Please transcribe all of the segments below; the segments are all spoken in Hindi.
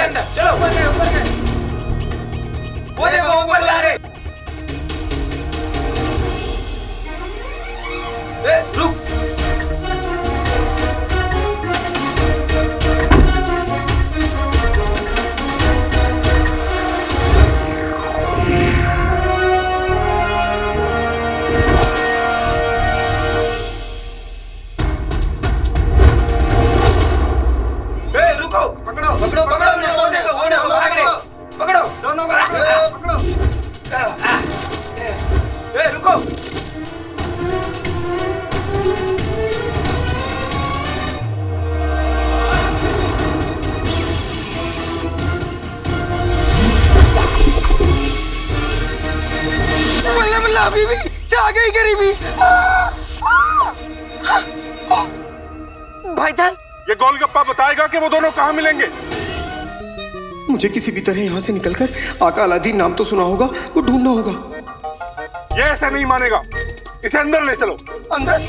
अंदर, चलो ऊपर गए, ऊपर गए। वो देखो ऊपर जा रहे। रुक। पकड़ो पकड़ो पकड़ो, वो देखो भाग रहे। पकड़ो दोनों को, पकड़ो। रुको। बल्ले बल्ले अभी भी जा गई गरीबी। भाईजान, ये गोलगप्पा बताएगा कि वो दोनों कहाँ मिलेंगे। मुझे किसी भी तरह यहाँ से निकलकर आका अलादीन नाम तो सुना होगा, वो ढूंढना होगा। ये ऐसे नहीं मानेगा, इसे अंदर ले चलो। अंदर?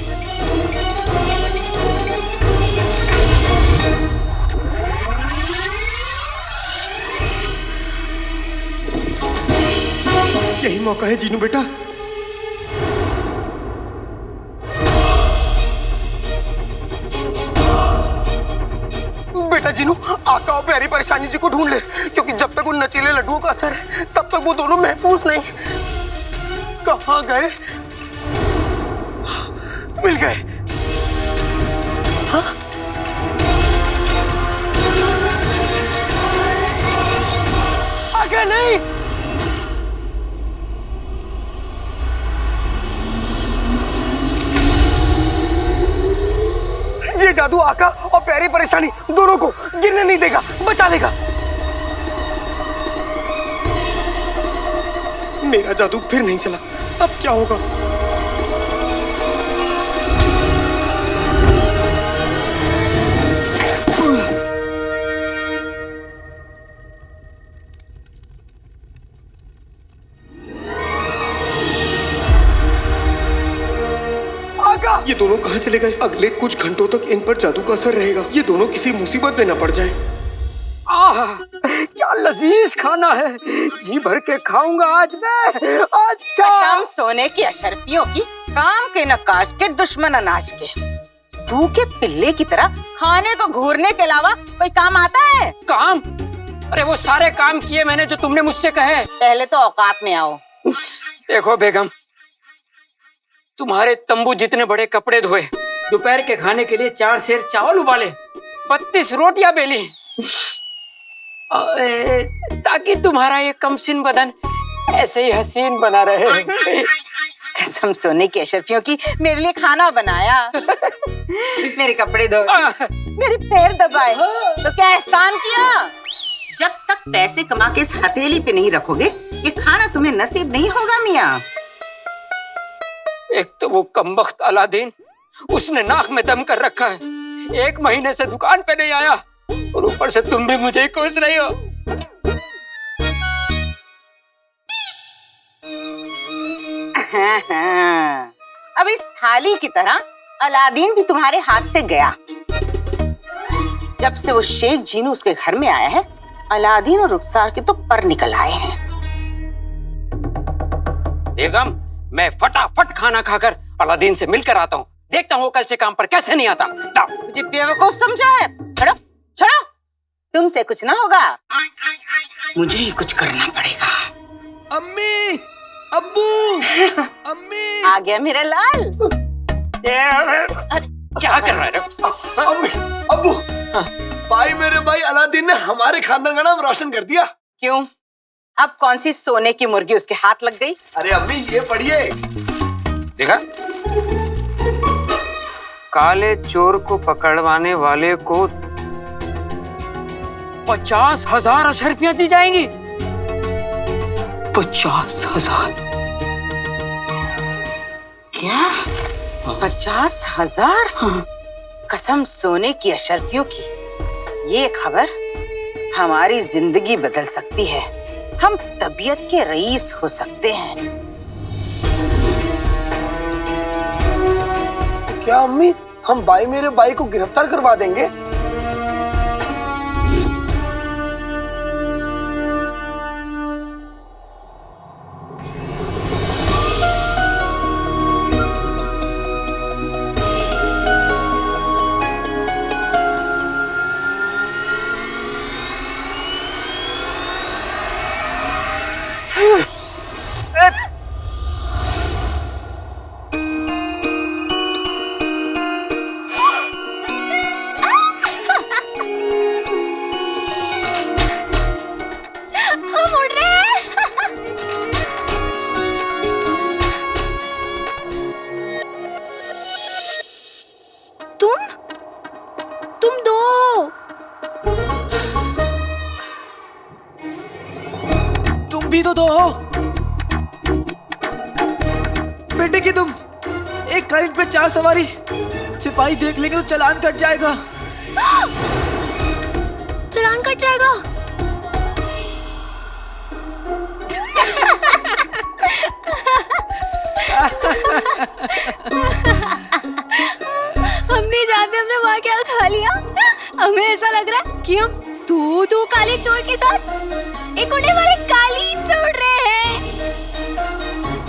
यही मौका है जीनू बेटा। बेटा जीनू, आका और प्यारी परेशानी जी को ढूंढ ले, क्योंकि जब तक उन नचीले लड्डुओं का असर है तब तक वो दोनों महफूज नहीं। कहाँ गए? मिल गए। हाँ? आका नहीं। ये जादू आका और प्यारी परेशानी दोनों को गिरने नहीं देगा, बचा लेगा। मेरा जादू फिर नहीं चला, अब क्या होगा? ये दोनों कहाँ चले गए? अगले कुछ घंटों तक इन पर जादू का असर रहेगा। ये दोनों किसी मुसीबत में न पड़ जाएं। आह, क्या लजीज खाना है, जी भर के खाऊंगा आज मैं। अच्छा, कसम सोने की अशरफियों की, काम के नकाश के दुश्मन अनाज के, भूखे पिल्ले की तरह खाने को घूरने के अलावा कोई काम आता है? काम? अरे वो सारे काम किए मैंने जो तुमने मुझसे कहे। पहले तो औकात में आओ। देखो बेगम, तुम्हारे तंबू जितने बड़े कपड़े धोए, दोपहर के खाने के लिए 4 सेर चावल उबाले, 32 रोटियां बेली, ताकि तुम्हारा ये कमसिन बदन ऐसे ही हसीन बना रहे। कसम सोने की अशरफियों की, मेरे लिए खाना बनाया, मेरे कपड़े धोए, मेरे पैर दबाए, तो क्या एहसान किया? जब तक पैसे कमा के इस हथेली पे नहीं रखोगे, ये खाना तुम्हें नसीब नहीं होगा मियाँ। एक तो वो कमबख्त अलादीन, उसने नाक में दम कर रखा है, 1 महीने से दुकान पे नहीं आया, और ऊपर से तुम भी मुझे ही कोस रही हो। अब इस थाली की तरह अलादीन भी तुम्हारे हाथ से गया। जब से वो शेख जीनू उसके घर में आया है, अलादीन और रुखसार के तो पर निकल आए हैं। बेगम, मैं फटाफट खाना खाकर अलादीन से मिलकर आता हूँ, देखता हूँ कल से काम पर कैसे नहीं आता। मुझे बेवकूफ समझा है? छोड़ो छोड़ो, तुमसे कुछ ना होगा, मुझे ही कुछ करना पड़ेगा। अम्मी, अब्बू, अम्मी, आ गया मेरा लाल। अरे क्या कर रहे हो? अम्मी, अब्बू, मेरे भाई अलादीन ने हमारे खानदान का नाम रोशन कर दिया। क्यों? अब कौन सी सोने की मुर्गी उसके हाथ लग गई? अरे अम्मी, ये पढ़िए। देखा, काले चोर को पकड़वाने वाले को 50,000 अशरफियां दी जाएंगी। 50,000? क्या? 50,000? हाँ। कसम सोने की अशरफियों की, ये खबर हमारी जिंदगी बदल सकती है। हम तबीयत के रईस हो सकते हैं। क्या अम्मी, हम मेरे भाई को गिरफ्तार करवा देंगे? भी तो दो। बेटे की तुम, एक कालीन पे 4 सवारी, सिपाही देख लेंगे तो चालान कट जाएगा। चालान कट जाएगा? हम नहीं जानते हमने वहाँ क्या खा लिया। हमें ऐसा लग रहा है कि हम दो काले चोर के साथ एक उड़ने वाले कालीन पे उड़ रहे हैं।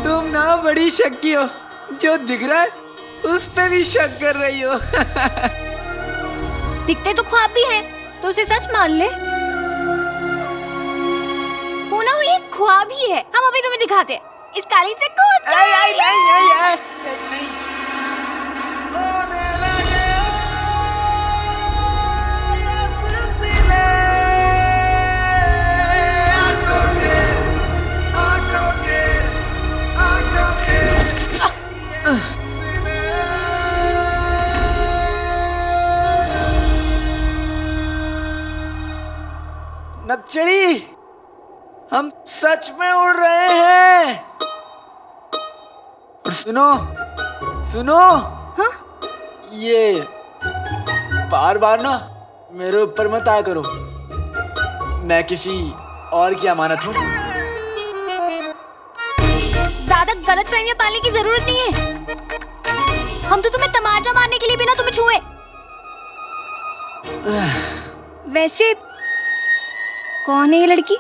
तुम ना बड़ी शक्की हो, जो दिख रहा है उस पे भी शक कर रही हो। दिखते तो ख्वाब भी हैं, तो उसे सच मान ले। होना हुई एक ख्वाब ही है। हम अभी तुम्हें दिखाते हैं। इस कालीन से कूद नक्चड़ी, हम सच में उड़ रहे हैं। और सुनो सुनो, हाँ? ये बार बार ना मेरे ऊपर मत आया करो। मैं किसी और की अमानत हूँ। ज्यादा गलतफहमियां पालने की जरूरत नहीं है। हम तो तुम्हें तमाचा मारने के लिए बिना तुम्हें छुए। वैसे कौन है ये लड़की?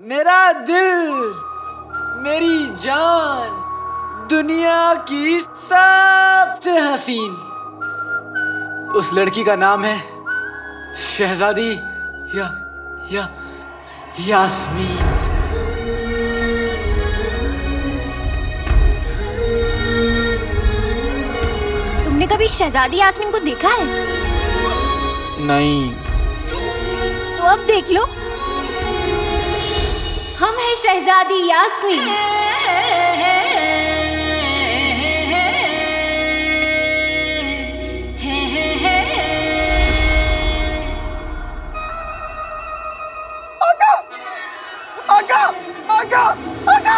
मेरा दिल, मेरी जान, दुनिया की सबसे हसीन। उस लड़की का नाम है शहजादी यास्मीन। तुमने कभी शहजादी यास्मीन को देखा है? नहीं। तो अब देख लो, हम हैं शहजादी यास्मीन। आका, आका, आका।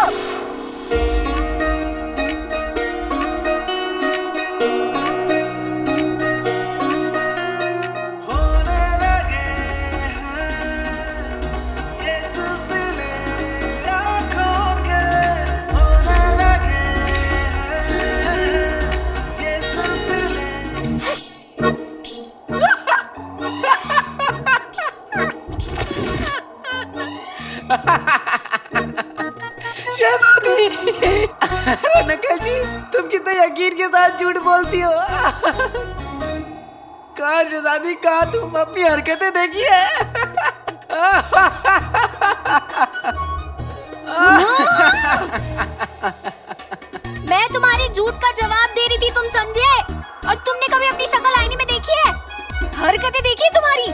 नकल जी, तुम कितने यकीन के साथ झूठ बोलती हो। कहाँ शहजादी, कहाँ तुम अपनी हरकतें देखिए। मैं तुम्हारी झूठ का जवाब दे रही थी, तुम समझे? और तुमने कभी अपनी शक्ल आईने में देखी है? हरकतें देखी तुम्हारी?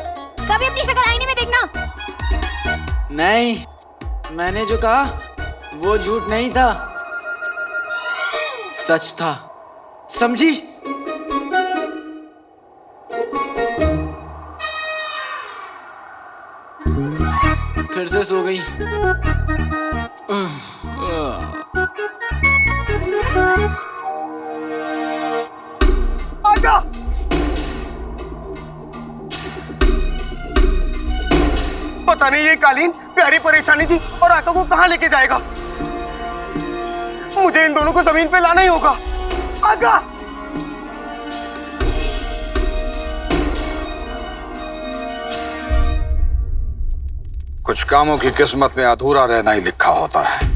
कभी अपनी शक्ल आईने में देखना। नहीं, मैंने जो कहा वो झूठ नहीं था, सच था। समझी? फिर से सो गई। आका, पता नहीं ये कालीन प्यारी परेशानी जी और आका को कहाँ लेके जाएगा। मुझे इन दोनों को जमीन पे लाना ही होगा। आका, कुछ कामों की किस्मत में अधूरा रहना ही लिखा होता है।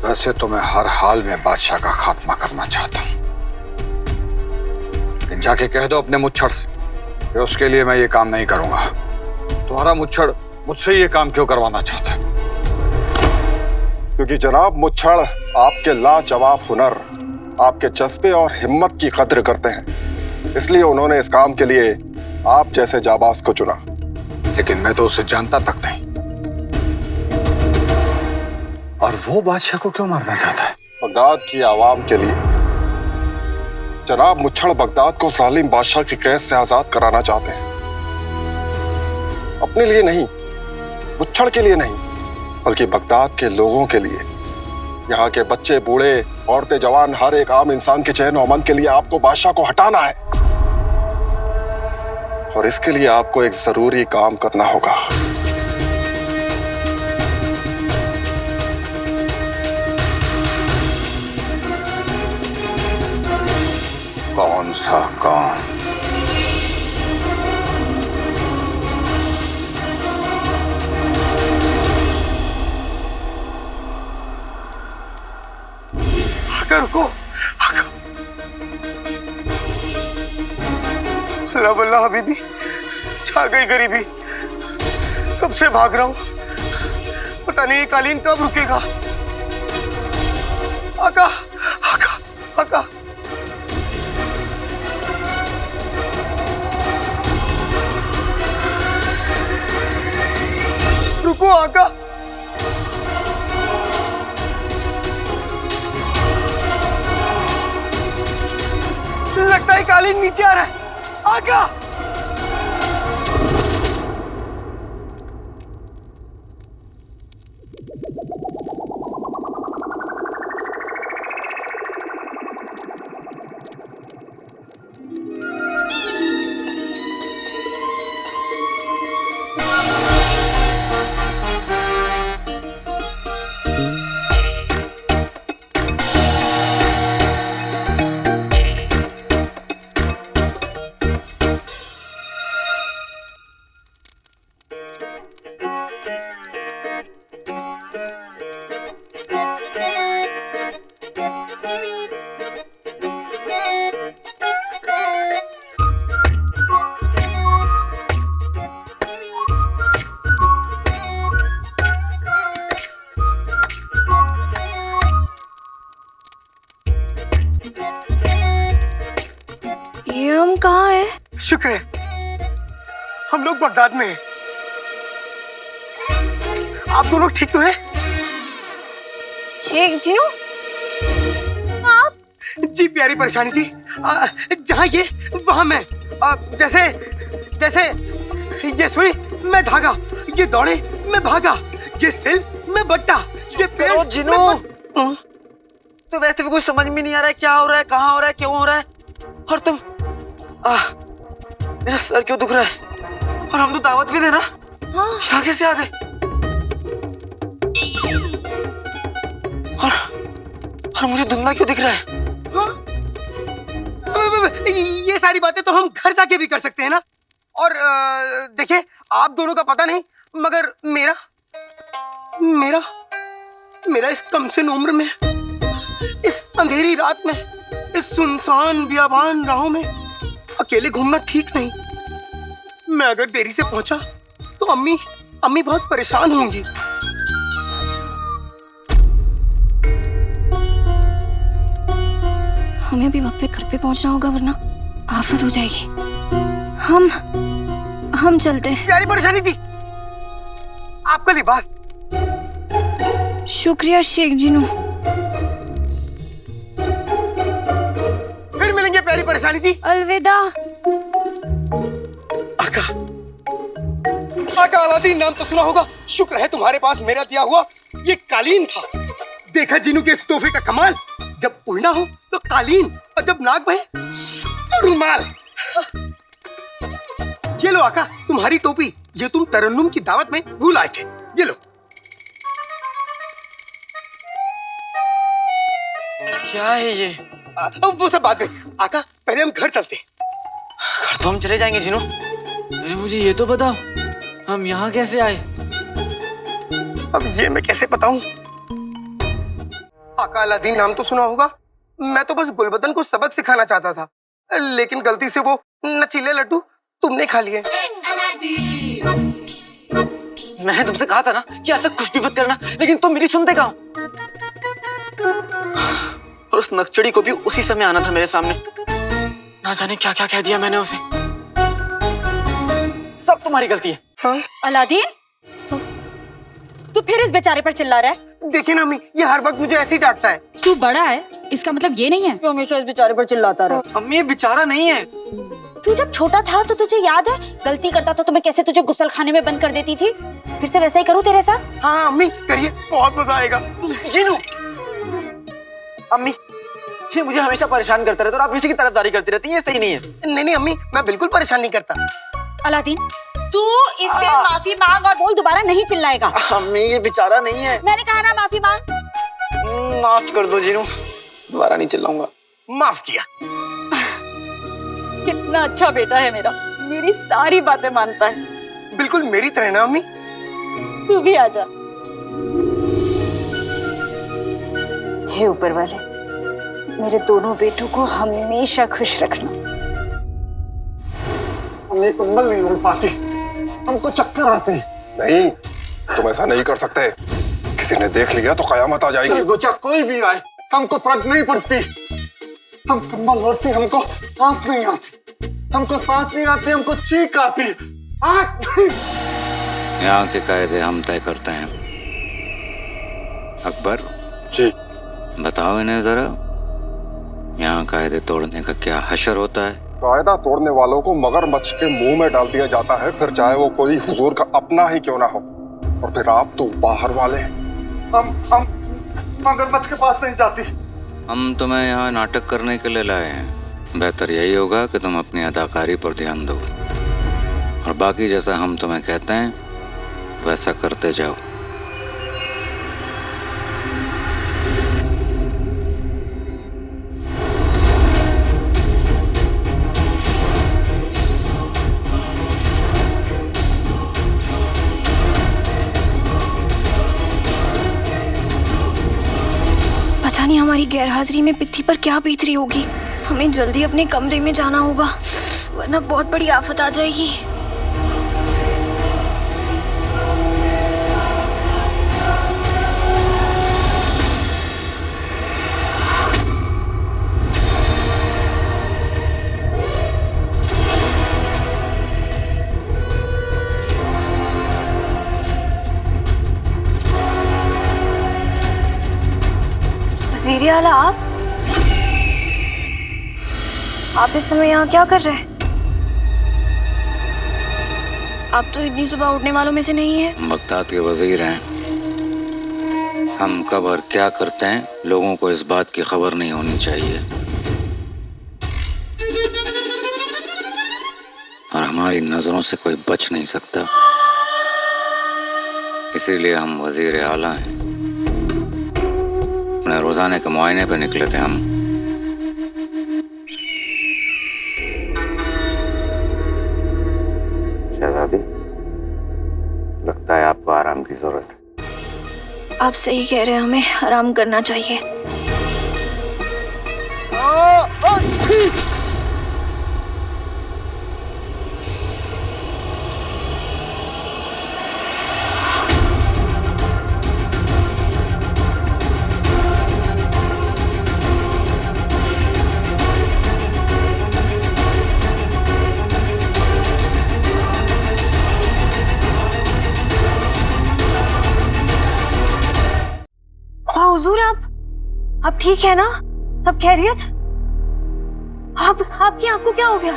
वैसे तो मैं हर हाल में बादशाह का खात्मा करना चाहता हूं, लेकिन जाके कह दो अपने मुच्छड़ से कि उसके लिए मैं ये काम नहीं करूंगा। तुम्हारा मुच्छड़ मुझसे ये काम क्यों करवाना चाहता है? क्योंकि जनाब मुच्छड़ आपके लाजवाब हुनर, आपके जज्बे और हिम्मत की कद्र करते हैं, इसलिए उन्होंने इस काम के लिए आप जैसे जाबाज को चुना। लेकिन मैं तो उसे जानता तक नहीं। और वो बादशाह को क्यों मारना चाहता है? बगदाद की आवाम के लिए। जनाब मुच्छड़ बगदाद को जालिम बादशाह की कैद से आजाद कराना चाहते हैं, अपने लिए नहीं मुच्छड़ के लिए नहीं, बल्कि बगदाद के लोगों के लिए, यहाँ के बच्चे बूढ़े औरतें जवान हर एक आम इंसान के चैन और अमन के लिए आपको बादशाह को हटाना है। और इसके लिए आपको एक जरूरी काम करना होगा। कौन सा काम? आका रुको, आका। अल्लाह बल्ला हबीबी, छा गई गरीबी। कब से भाग रहा हूँ, पता नहीं ये कालीन कब रुकेगा। आका, आका, आका। रुको आका। लगता है कालीन नीचे आ रहा है। आका। ये हम कहाँ है? शुक्र है हम लोग बगदाद में हैं। आप दोनों ठीक तो हैं? शेख जीनू, आप? जी प्यारी परेशानी जी, जहाँ ये वहाँ मैं। जैसे जैसे ये सुई मैं धागा, ये दौड़े मैं भागा, ये सिल मैं बट्टा, ये पेड़ जिनू, तो वैसे भी कुछ समझ में नहीं आ रहा है क्या हो रहा है, कहाँ हो रहा है, क्यों हो रहा है। और तुम मेरा सर क्यों दुख रहा है, और हम तो दावत भी देना। यहाँ कैसे आ गए? और मुझे धुंधला क्यों दिख रहा है? ये सारी बातें तो हम घर जाके भी कर सकते हैं ना। और देखिए आप दोनों का पता नहीं, मगर मेरा मेरा मेरा इस कमसिन उम्र में, इस अंधेरी रात में, इस सुनसान बियाबान राहों में अकेले घूमना ठीक नहीं। मैं अगर देरी से पहुंचा तो अम्मी बहुत परेशान होंगी। हमें भी वक्त पे घर पे पहुंचना होगा, वरना आफत हो जाएगी। हम चलते हैं। प्यारी परेशानी जी, आपका लिबास। शुक्रिया शेख जीनू। फिर मिलेंगे प्यारी परेशानी जी। अलविदा। आका, आका अलादीन नाम तो सुना होगा। शुक्र है तुम्हारे पास मेरा दिया हुआ ये कालीन था। देखा जीनू के इस तोहफे का कमाल, जब उड़ना हो तो कालीन, और जब नाक बहे तो रुमाल। ये लो आका तुम्हारी टोपी, ये तुम तरन्नुम की दावत में भूल आए थे। ये लो। क्या है ये? वो सब बात में आका, पहले हम घर चलते हैं। घर तो हम चले जाएंगे जिनू, अरे मुझे ये तो बताओ हम यहाँ कैसे आए? अब ये मैं कैसे बताऊं? आका अलादीन नाम तो सुना होगा। मैं तो बस गुलबदन को सबक सिखाना चाहता था, लेकिन गलती से वो नचीले लड्डू तुमने खा लिए। मैंने तुमसे कहा था ना कि ऐसा कुछ भी मत करना, लेकिन तुम मेरी सुनते कहाँ? और उस नक्चड़ी को भी उसी समय आना था मेरे सामने। ना जाने क्या क्या कह दिया मैंने उसे। सब तुम्हारी गलती है। हाँ? अलादीन, तू फिर इस बेचारे पर चिल्ला रहा है? देखिए ना अम्मी, ये हर वक्त मुझे ऐसे ही डांटता है। तू बड़ा है, इसका मतलब ये नहीं है तू हमेशा इस बेचारे पर चिल्लाता रहा। अम्मी ये बेचारा नहीं है। तू जब छोटा था तो तुझे याद है गलती करता था तो मैं कैसे तुझे गुस्लखाने में बंद कर देती थी? फिर से वैसा ही करूँ तेरे साथ? हाँ अम्मी करिए, बहुत मजा आएगा। जीनू, अम्मी ये मुझे हमेशा परेशान करता रहता है और आप इसी की तरफदारी करती रहती हैं, ये सही नहीं है। नहीं अम्मी, मैं बिल्कुल परेशान नहीं करता। अलादीन, तू इससे माफी मांग और बोल दोबारा नहीं चिल्लाएगा। अम्मी ये बेचारा नहीं है। मैंने कहा ना माफी मांग। माफ कर दो जीनू, दोबारा नहीं चिल्लाऊंगा। माफ किया। कितना अच्छा बेटा है मेरा, मेरी सारी बातें मानता है। बिल्कुल मेरी तरह ना अम्मी। तू भी आजा। हे ऊपर वाले, मेरे दोनों बेटों को हमेशा खुश रखना। हमें कंबल नहीं उड़ पाती, हमको चक्कर आते हैं। नहीं, तुम ऐसा नहीं कर सकते। किसी ने देख लिया तो कयामत आ जाएगी। गोचा कोई भी आए, हमको फर्क नहीं पड़ती। हम कंबल ओढ़ते, हमको सांस नहीं आती, हमको सांस नहीं आती, हमको चीख आती। यहाँ के कायदे हम तय करते हैं। अकबर जी, बताओ इन्हें जरा, यहाँ कायदे तोड़ने का क्या हशर होता है? कायदा तोड़ने वालों को मगरमच्छ के मुंह में डाल दिया जाता है, फिर चाहे वो कोई हुजूर का अपना ही क्यों ना हो। और फिर आप तो बाहर वाले हैं। हम मगरमच्छ के पास नहीं जाती। हम तुम्हें यहाँ नाटक करने के लिए लाए हैं। बेहतर यही होगा कि तुम अपनी अदाकारी पर ध्यान दो और बाकी जैसा हम तुम्हें कहते हैं वैसा करते जाओ। पता नहीं हमारी गैरहाजिरी में पित्ती पर क्या बीत रही होगी। हमें जल्दी अपने कमरे में जाना होगा, वरना बहुत बड़ी आफत आ जाएगी। वज़ीर आला, आप इस समय यहाँ क्या कर रहे हैं? आप तो इतनी सुबह उठने वालों में से नहीं है। बगदाद के वजीर हैं। हम कब और क्या करते हैं लोगों को इस बात की खबर नहीं होनी चाहिए, और हमारी नजरों से कोई बच नहीं सकता। इसीलिए हम वजीर आला हैं। अपने रोजाने के मुआयने पे निकले थे हम। शहजादी, लगता है आपको आराम की जरूरत है। आप सही कह रहे हैं, हमें आराम करना चाहिए। हुजूर, आप ठीक है ना? सब खैरियत? आपकी आंख को क्या हो गया?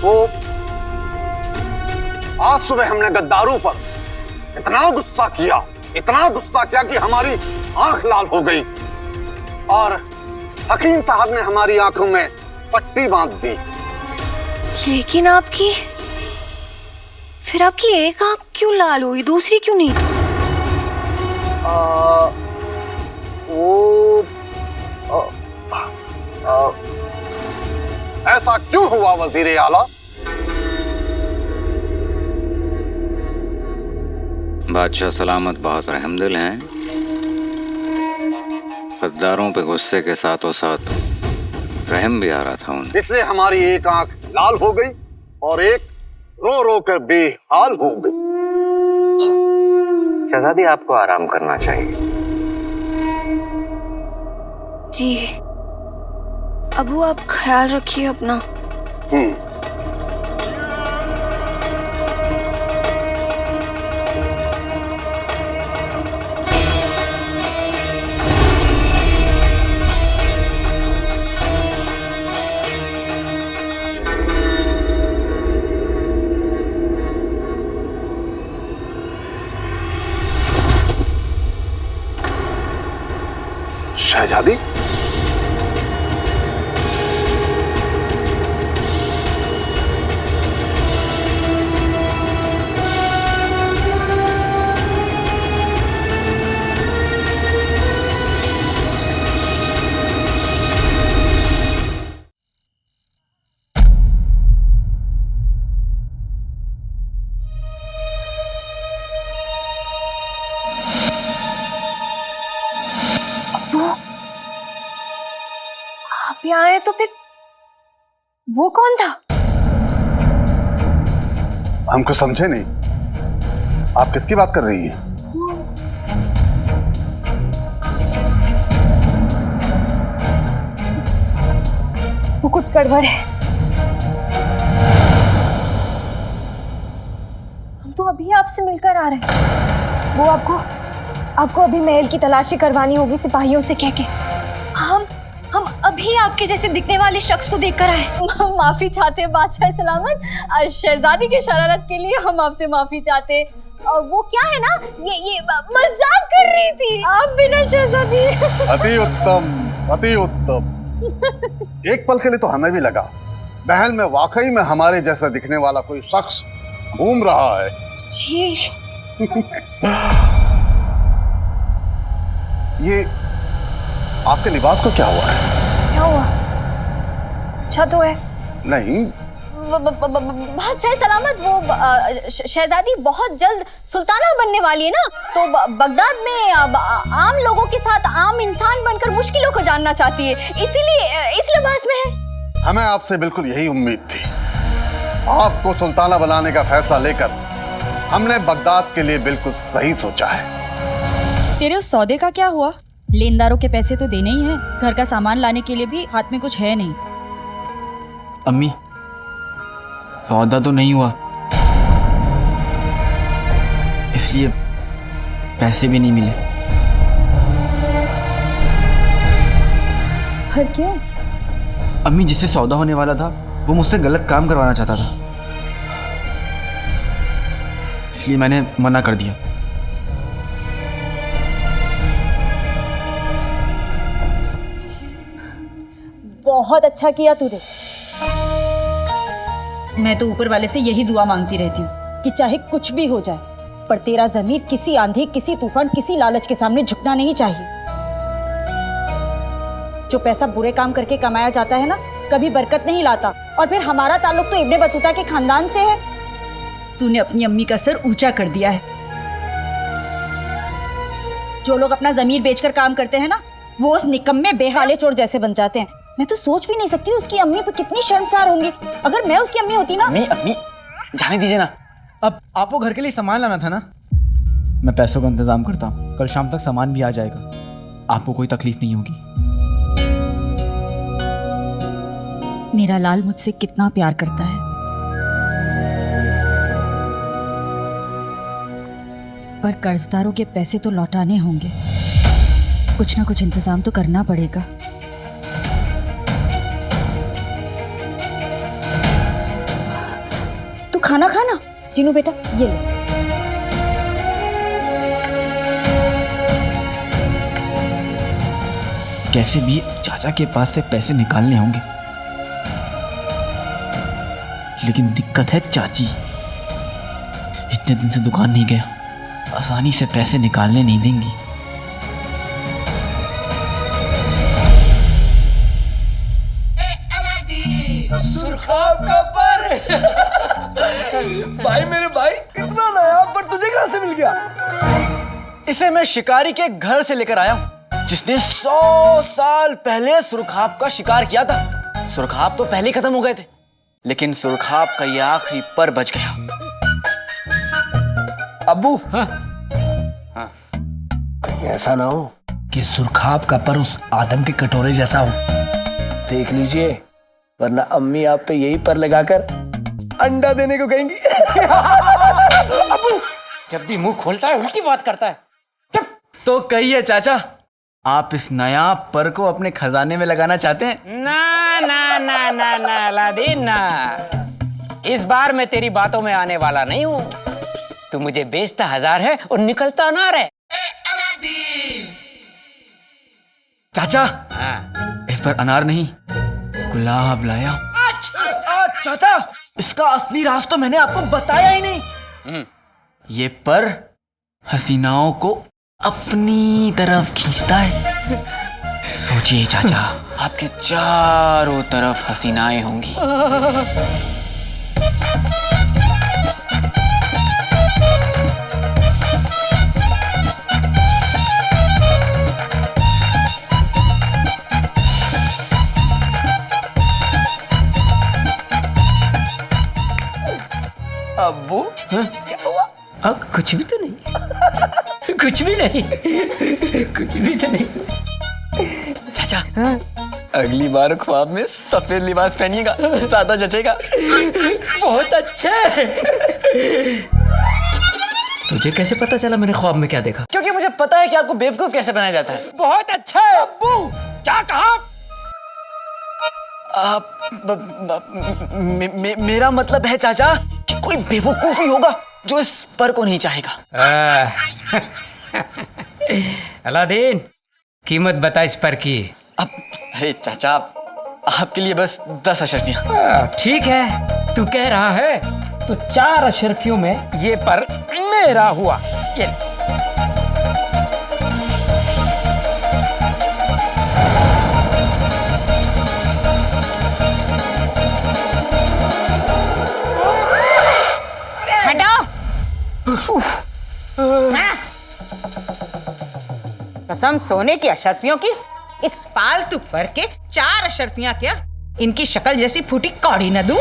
वो आज सुबह हमने गद्दारों पर इतना गुस्सा किया कि हमारी आंख लाल हो गई और हकीम साहब ने हमारी आंखों में पट्टी बांध दी। लेकिन फिर आपकी एक आंख क्यों लाल हुई, दूसरी क्यों नहीं? ऐसा क्यों हुआ वजीर आला? बादशाह सलामत बहुत रहमदिल हैं। गद्दारों पे गुस्से के साथों साथ रहम भी आ रहा था उन्हें। इसलिए हमारी एक आंख लाल हो गई और एक रो रो कर बेहाल हो गई। शहजादी, आपको आराम करना चाहिए। जी अबू, आप ख्याल रखिए अपना। शहजादी? आप यहाँ आए तो फिर वो कौन था? हमको समझे नहीं, आप किसकी बात कर रही हैं? वो कुछ गड़बड़ है। हम तो अभी आपसे मिलकर आ रहे हैं। वो आपको अभी महल की तलाशी करवानी होगी सिपाहियों से कह के। हम अभी आपके जैसे दिखने वाले शख्स को देखकर आए। माफी चाहते हैं बादशाह सलामत, शहजादी की शरारत के लिए हम आपसे माफी चाहते हैं। वो क्या है ना, ये मजाक कर रही थी। आप बिना शहजादी। अति उत्तम, अति उत्तम। एक पल के लिए तो हमें भी लगा महल में वाकई में हमारे जैसा दिखने वाला कोई शख्स घूम रहा है। जी। ये आपके लिबास को क्या हुआ है? क्या हुआ? अच्छा तो है। नहीं, बादशाह सलामत, वो शहजादी बहुत जल्द सुल्ताना बनने वाली है ना, तो बगदाद में आम लोगों के साथ आम इंसान बनकर मुश्किलों को जानना चाहती है, इसीलिए इस लिबास में है। हमें आपसे बिल्कुल यही उम्मीद थी। आपको सुल्ताना बनाने का फैसला लेकर हमने बगदाद के लिए बिल्कुल सही सोचा है। तेरे उस सौदे का क्या हुआ? लेनदारों के पैसे तो देने ही हैं, घर का सामान लाने के लिए भी हाथ में कुछ है नहीं। अम्मी, सौदा तो नहीं हुआ, इसलिए पैसे भी नहीं मिले। पर क्यों? अम्मी, जिससे सौदा होने वाला था वो मुझसे गलत काम करवाना चाहता था, इसलिए मैंने मना कर दिया। बहुत अच्छा किया तूने। मैं तो ऊपर वाले से यही दुआ मांगती रहती हूँ कि चाहे कुछ भी हो जाए, पर तेरा ज़मीर किसी आंधी, किसी तूफान, किसी लालच के सामने झुकना नहीं चाहिए। जो पैसा बुरे काम करके कमाया जाता है ना, कभी बरकत नहीं लाता। और फिर हमारा ताल्लुक तो इब्ने बतूता के खानदान से है। तूने अपनी अम्मी का सर ऊंचा कर दिया है। जो लोग अपना ज़मीर बेचकर काम करते हैं ना, वो उस निकम्मे बेहाले चोर जैसे बन जाते हैं। मैं तो सोच भी नहीं सकती उसकी अम्मी पर कितनी शर्मसार होंगी। अगर मैं उसकी अम्मी होती ना। अम्मी जाने दीजिए ना। अब आपको घर के लिए सामान लाना था ना, मैं पैसों का इंतजाम करता हूँ, कल शाम तक सामान भी आ जाएगा, आपको कोई तकलीफ नहीं होगी। मेरा लाल मुझसे कितना प्यार करता है, पर कर्जदारों के पैसे तो लौटाने होंगे। कुछ ना कुछ इंतजाम तो करना पड़ेगा। तू खाना खाना। जीनू बेटा, ये ले। कैसे भी चाचा के पास से पैसे निकालने होंगे, लेकिन दिक्कत है चाची। इतने दिन से दुकान नहीं गया, आसानी से पैसे निकालने नहीं देंगी। सुरखाब का पर। भाई मेरे भाई, इतना नया पर तुझे कहां से मिल गया? इसे मैं शिकारी के घर से लेकर आया हूँ, जिसने 100 साल पहले सुरखाब का शिकार किया था। सुरखाब तो पहले ही खत्म हो गए थे, लेकिन सुरखाब का ये आखिरी पर बच गया। अब्बू, कहीं ऐसा ना हो कि सुरखाब का पर उस आदम के कटोरे जैसा हो। देख लीजिए, वरना अम्मी आप पे यही पर लगाकर अंडा देने को कहेंगी। अबू, जब भी मुंह खोलता है उल्टी बात करता है। तो कहिए चाचा, आप इस नया पर को अपने खजाने में लगाना चाहते हैं? ना ना ना ना ना अलादीन ना, इस बार मैं तेरी बातों में आने वाला नहीं हूँ। तू मुझे बेचता 1000 है और निकलता ना रहे। चाचा, इस बार अनार नहीं गुलाब लाया। चाचा, इसका असली राज तो मैंने आपको बताया ही नहीं। ये पर हसीनाओं को अपनी तरफ खींचता है। सोचिए चाचा, आपके चारों तरफ हसीनाएं होंगी। अब्बू, क्या हुआ? अब कुछ भी तो नहीं। कुछ भी नहीं। कुछ भी तो नहीं। चाचा, अगली बार ख्वाब में सफेद लिबास पहनिएगा, ज्यादा जचेगा। बहुत अच्छा है। तुझे कैसे पता चला मैंने ख्वाब में क्या देखा? क्योंकि मुझे पता है कि आपको बेवकूफ कैसे बनाया जाता है। बहुत अच्छा है अब्बू। क्या कहा? मेरा मतलब है चाचा कि कोई बेवकूफ ही होगा जो इस पर को नहीं चाहेगा। अलादीन, कीमत बता इस पर की। अरे चाचा, आपके लिए बस 10 अशर्फियाँ। ठीक है, तू कह रहा है तो 4 अशर्फियों में ये पर मेरा हुआ। ये कसम सोने की अशर्फियों की, इस फालतू पर के 4 अशर्फियां क्या, इनकी शक्ल जैसी फूटी कौड़ी न दूं।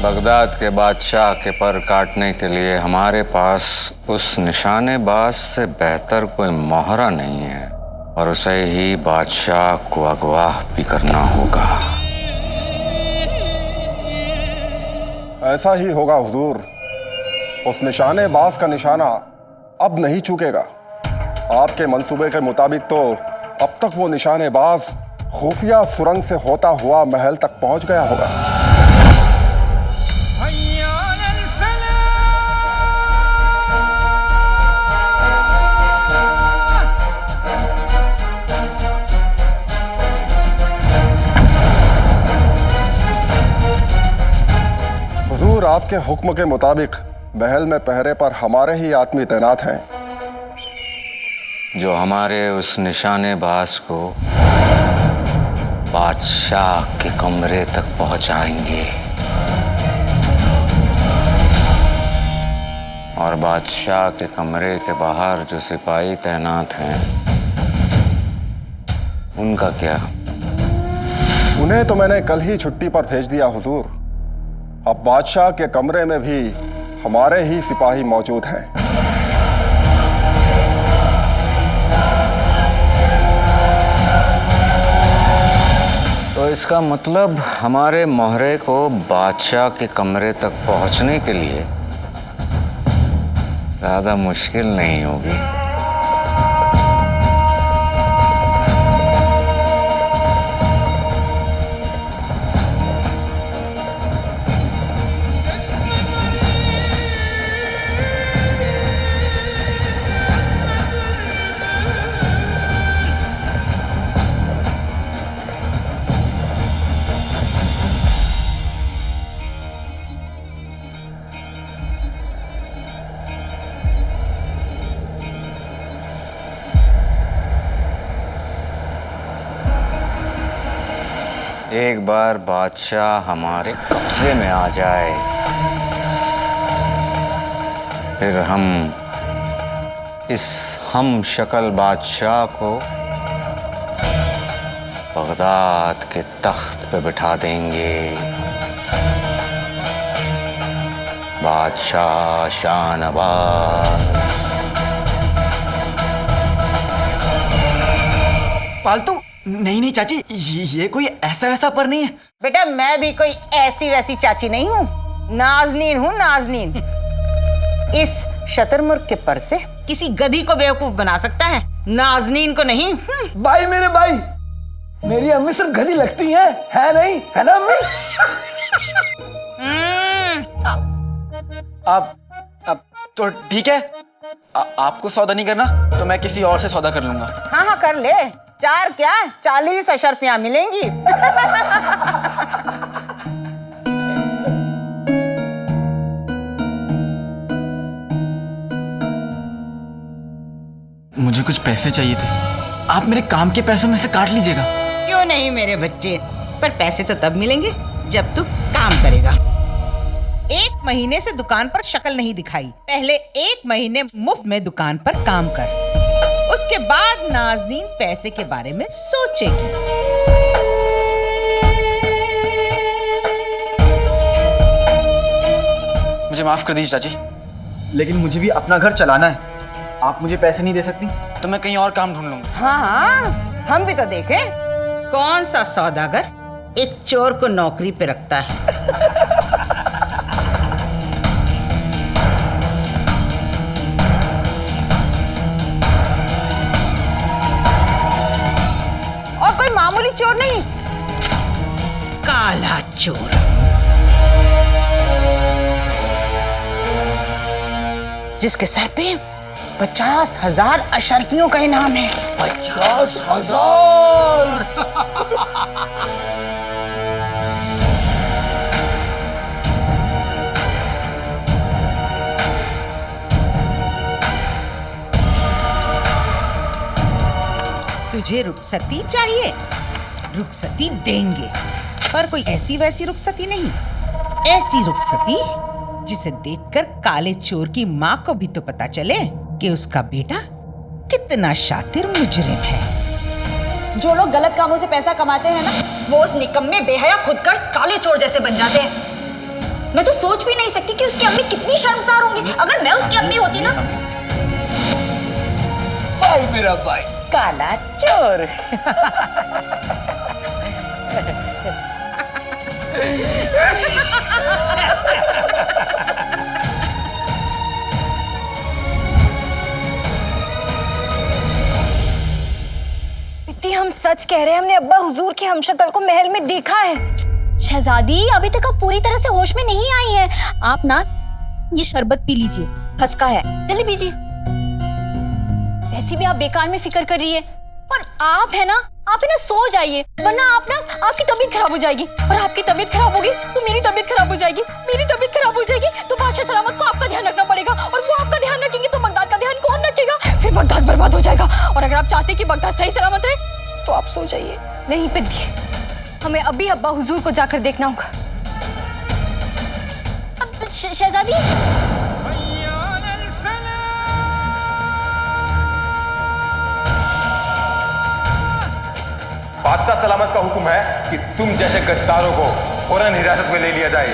बगदाद के बादशाह के पर काटने के लिए हमारे पास उस निशानेबाज से बेहतर कोई मोहरा नहीं है, और उसे ही बादशाह को अगवा भी करना होगा। ऐसा ही होगा हुजूर। उस निशानेबाज का निशाना अब नहीं चूकेगा। आपके मंसूबे के मुताबिक तो अब तक वो निशानेबाज खुफिया सुरंग से होता हुआ महल तक पहुंच गया होगा। हुजूर, आपके हुक्म के मुताबिक महल में पहरे पर हमारे ही आदमी तैनात हैं, जो हमारे उस निशानेबाज को बादशाह के कमरे तक पहुंचाएंगे, और बादशाह के कमरे के बाहर जो सिपाही तैनात हैं, उनका क्या? उन्हें तो मैंने कल ही छुट्टी पर भेज दिया हुजूर। अब बादशाह के कमरे में भी हमारे ही सिपाही मौजूद हैं। तो इसका मतलब हमारे मोहरे को बादशाह के कमरे तक पहुंचने के लिए ज्यादा मुश्किल नहीं होगी। एक बार बादशाह हमारे कब्जे में आ जाए, फिर हम इस हम शक्ल बादशाह को बगदाद के तख्त पे बिठा देंगे। बादशाह शाहनवाज। फालतू नहीं नहीं चाची, ये कोई ऐसा वैसा पर नहीं है। बेटा, मैं भी कोई ऐसी वैसी चाची नहीं हूँ, नाजनीन हूँ, नाजनीन। इस शतरमुर्ग के पर से किसी गधी को बेवकूफ बना सकता है, नाजनीन को नहीं। भाई, मेरे भाई, मेरी अम्मी सिर्फ गधी लगती है नहीं? है ना अम्मी? आप तो ठीक है, आपको सौदा नहीं करना तो मैं किसी और से सौदा कर लूंगा। हाँ हाँ कर ले, 4 क्या 40 अशर्फियां मिलेंगी। मुझे कुछ पैसे चाहिए थे, आप मेरे काम के पैसों में से काट लीजिएगा। क्यों नहीं मेरे बच्चे, पर पैसे तो तब मिलेंगे जब तू काम करेगा। 1 महीने से दुकान पर शक्ल नहीं दिखाई, पहले 1 महीने मुफ्त में दुकान पर काम कर, उसके बाद नाज़नीन पैसे के बारे में सोचेगी। मुझे माफ कर दीजिए चाची, लेकिन मुझे भी अपना घर चलाना है। आप मुझे पैसे नहीं दे सकती तो मैं कहीं और काम ढूंढ लूंगा। हाँ, हम भी तो देखें कौन सा सौदागर एक चोर को नौकरी पे रखता है। और कोई मामूली चोर नहीं, काला चोर। जिसके सर पे 50,000 अशर्फियों का इनाम है। 50,000! तुझे रुखसती चाहिए, रुखसती देंगे, पर कोई ऐसी वैसी रुखसती नहीं, ऐसी रुखसती जिसे देखकर काले चोर की माँ को भी तो पता चले कि उसका बेटा कितना शातिर मुजरिम है। जो लोग गलत कामों से पैसा कमाते हैं ना, वो उस निकम्मे बेहया खुदगर्ज काले चोर जैसे बन जाते हैं। मैं तो सोच भी नहीं सकती कि उसकी अम्मी कितनी शर्मसार होंगी। अगर मैं उसकी अम्मी होती ना। भाई मेरा भाई काला चोर। दीदी हम सच कह रहे हैं, हमने अब्बा हुजूर के हमशक्ल को महल में देखा है। शहजादी अभी तक आप पूरी तरह से होश में नहीं आई हैं। आप ना ये शरबत पी लीजिए, खसका है, जल्दी पीजिए। वैसे भी आप बेकार में फिक्र कर रही है, और आप है ना सो जाइए, वरना आप ना आपकी तबीयत खराब हो जाएगी, और आपकी तबीयत खराब होगी तो मेरी तबीयत खराब हो जाएगी, मेरी तबीयत खराब हो जाएगी तो बादशाह सलामत को आपका ध्यान रखना पड़ेगा, और वो आपका ध्यान रखेंगे तो बगदाद का ध्यान कौन रखेगा? फिर बगदाद बर्बाद हो जाएगा। और अगर आप चाहते कि बगदाद सही सलामत रहे तो आप सो जाइए। नहीं पिंकी, हमें अभी अब्बा हुजूर को जाकर देखना होगा। शहजादी बादशाह सलामत का हुक्म है कि तुम जैसे गद्दारों को फौरन हिरासत में ले लिया जाए।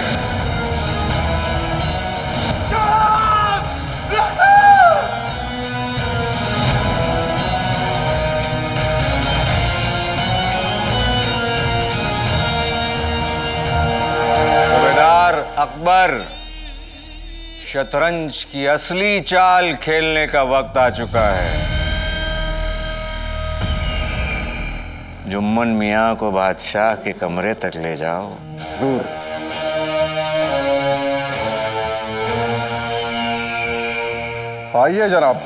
सूबेदार अकबर, शतरंज की असली चाल खेलने का वक्त आ चुका है। जुम्मन मियाँ को बादशाह के कमरे तक ले जाओ। हुजूर, आइए जनाब।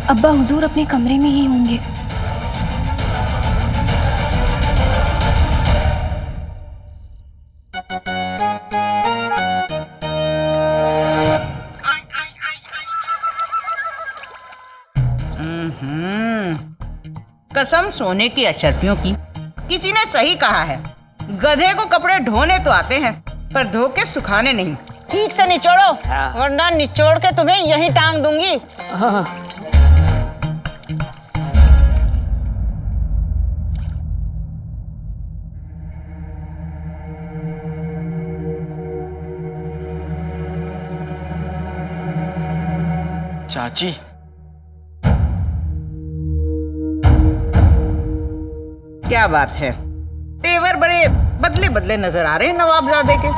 अब्बा हुजूर अपने कमरे में ही होंगे। कसम सोने की अशर्फियों की, किसी ने सही कहा है, गधे को कपड़े ढोने तो आते हैं पर धो के सुखाने नहीं। ठीक से निचोड़ो, वरना निचोड़ के तुम्हें यहीं टांग दूंगी। चाची, क्या बात है, तेवर बड़े बदले बदले नजर आ रहे हैं नवाबजादे के।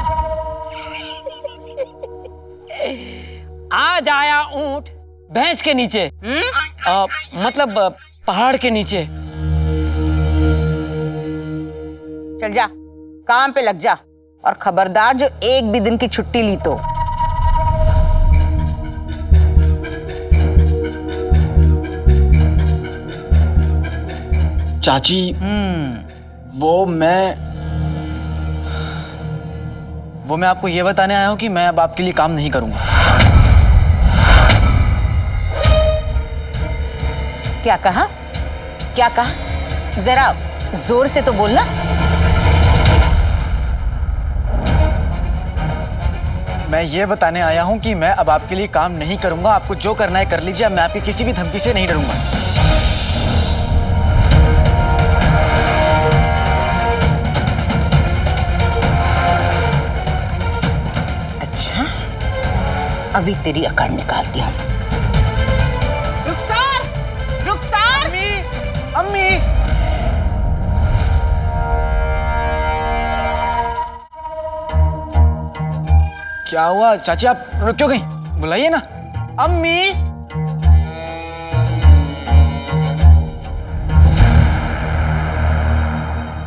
आज आया ऊंट भैंस के नीचे, मतलब पहाड़ के नीचे। चल जा, काम पे लग जा, और खबरदार जो एक भी दिन की छुट्टी ली तो। चाची, वो मैं आपको ये बताने आया हूँ कि मैं अब आपके लिए काम नहीं करूंगा। क्या कहा? क्या कहा? जरा जोर से तो बोलना। मैं ये बताने आया हूँ कि मैं अब आपके लिए काम नहीं करूंगा। आपको जो करना है कर लीजिए, मैं आपकी किसी भी धमकी से नहीं डरूंगा। अच्छा, अभी तेरी अकड़ निकालती हूँ। रुखसार, रुखसार! अम्मी! क्या हुआ चाची, आप रुक क्यों गई? बुलाइए ना। अम्मी!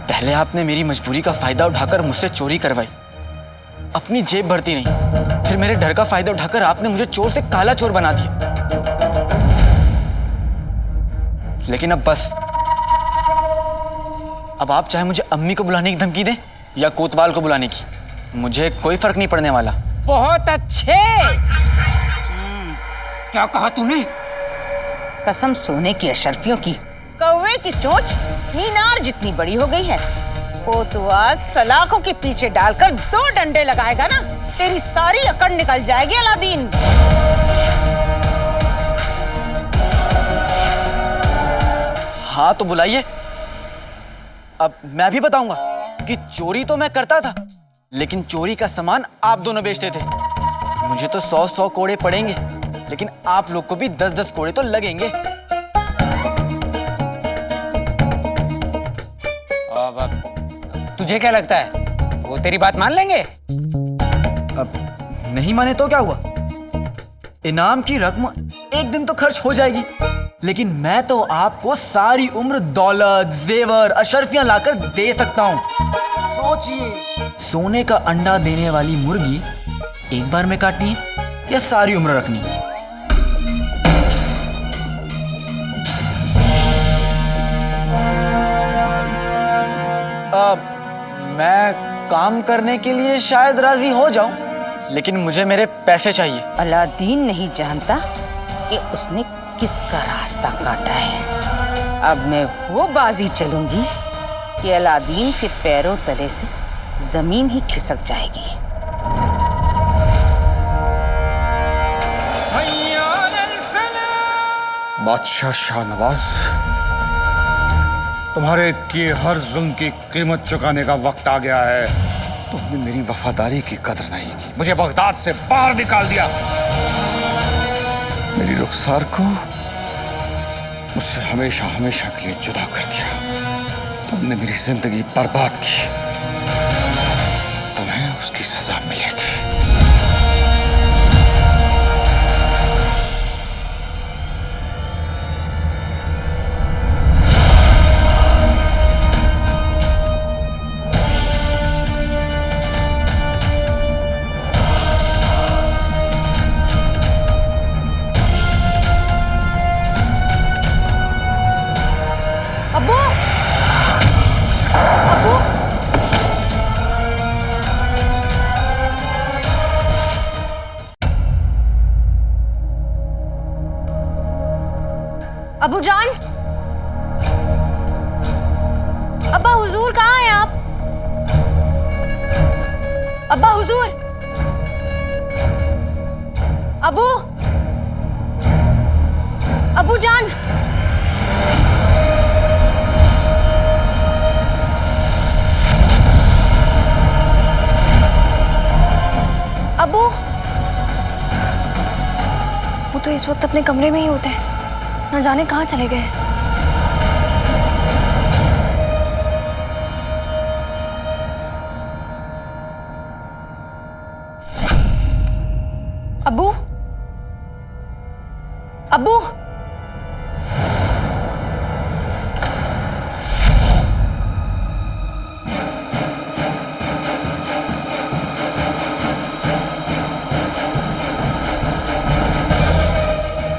पहले आपने मेरी मजबूरी का फायदा उठाकर मुझसे चोरी करवाई, अपनी जेब भरती नहीं। फिर मेरे डर का फायदा उठाकर आपने मुझे चोर से काला चोर बना दिया। लेकिन अब बस, अब आप चाहे मुझे अम्मी को बुलाने की धमकी दें या कोतवाल को बुलाने की, मुझे कोई फर्क नहीं पड़ने वाला। बहुत अच्छे। क्या कहा तूने? कसम सोने की अशर्फियों की, कौवे की चोंच मीनार जितनी बड़ी हो गई है। कोतवाल सलाखों के पीछे डालकर 2 डंडे लगाएगा ना, तेरी सारी अकड़ निकल जाएगी अलादीन। हाँ तो बुलाइए। अब मैं भी बताऊंगा कि चोरी तो मैं करता था, लेकिन चोरी का सामान आप दोनों बेचते थे। मुझे तो 100-100 कोड़े पड़ेंगे, लेकिन आप लोग को भी 10-10 कोड़े तो लगेंगे। तुझे क्या लगता है वो तेरी बात मान लेंगे? अब नहीं माने तो क्या हुआ? इनाम की रकम एक दिन तो खर्च हो जाएगी, लेकिन मैं तो आपको सारी उम्र दौलत, जेवर, अशर्फियां लाकर दे सकता हूं। सोचिए, सोने का अंडा देने वाली मुर्गी एक बार में काटनी है या सारी उम्र रखनी है? मैं काम करने के लिए शायद राजी हो जाऊं, लेकिन मुझे मेरे पैसे चाहिए। अलादीन नहीं जानता कि उसने किसका रास्ता काटा है। अब मैं वो बाजी चलूंगी कि अलादीन के पैरों तले से जमीन ही खिसक जाएगी। बादशाह शाहनवाज, तुम्हारे किए हर जुल्म की कीमत चुकाने का वक्त आ गया है। तुमने मेरी वफादारी की कदर नहीं की, मुझे बगदाद से बाहर निकाल दिया, मेरी रुखसार को मुझसे हमेशा हमेशा के लिए जुदा कर दिया। तुमने मेरी जिंदगी बर्बाद की, तुम्हें उसकी सजा मिलेगी। अब्बू, अब्बू, अबू जान, अब्बा हुजूर कहाँ हैं आप? अब्बा हुजूर, अबू, अबू जान, अबू। वो तो इस वक्त अपने कमरे में ही होते हैं, न जाने कहाँ चले गए। अबू, अबू,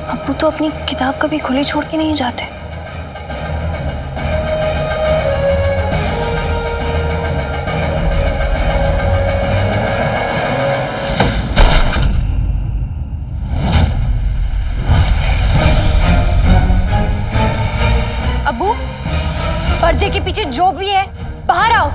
अबू तो अपनी किताब कभी खुली छोड़ के नहीं जाते। अबू, पर्दे के पीछे जो भी है बाहर आओ।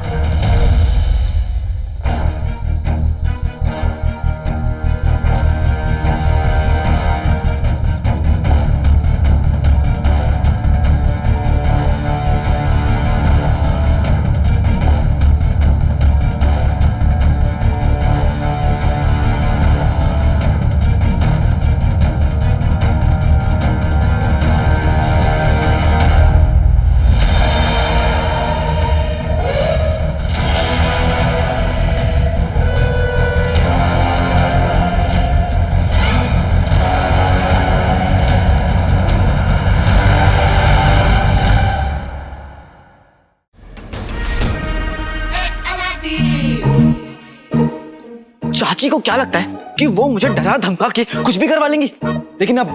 चाची को क्या लगता है कि वो मुझे डरा धमका के कुछ भी करवा लेंगी? लेकिन अब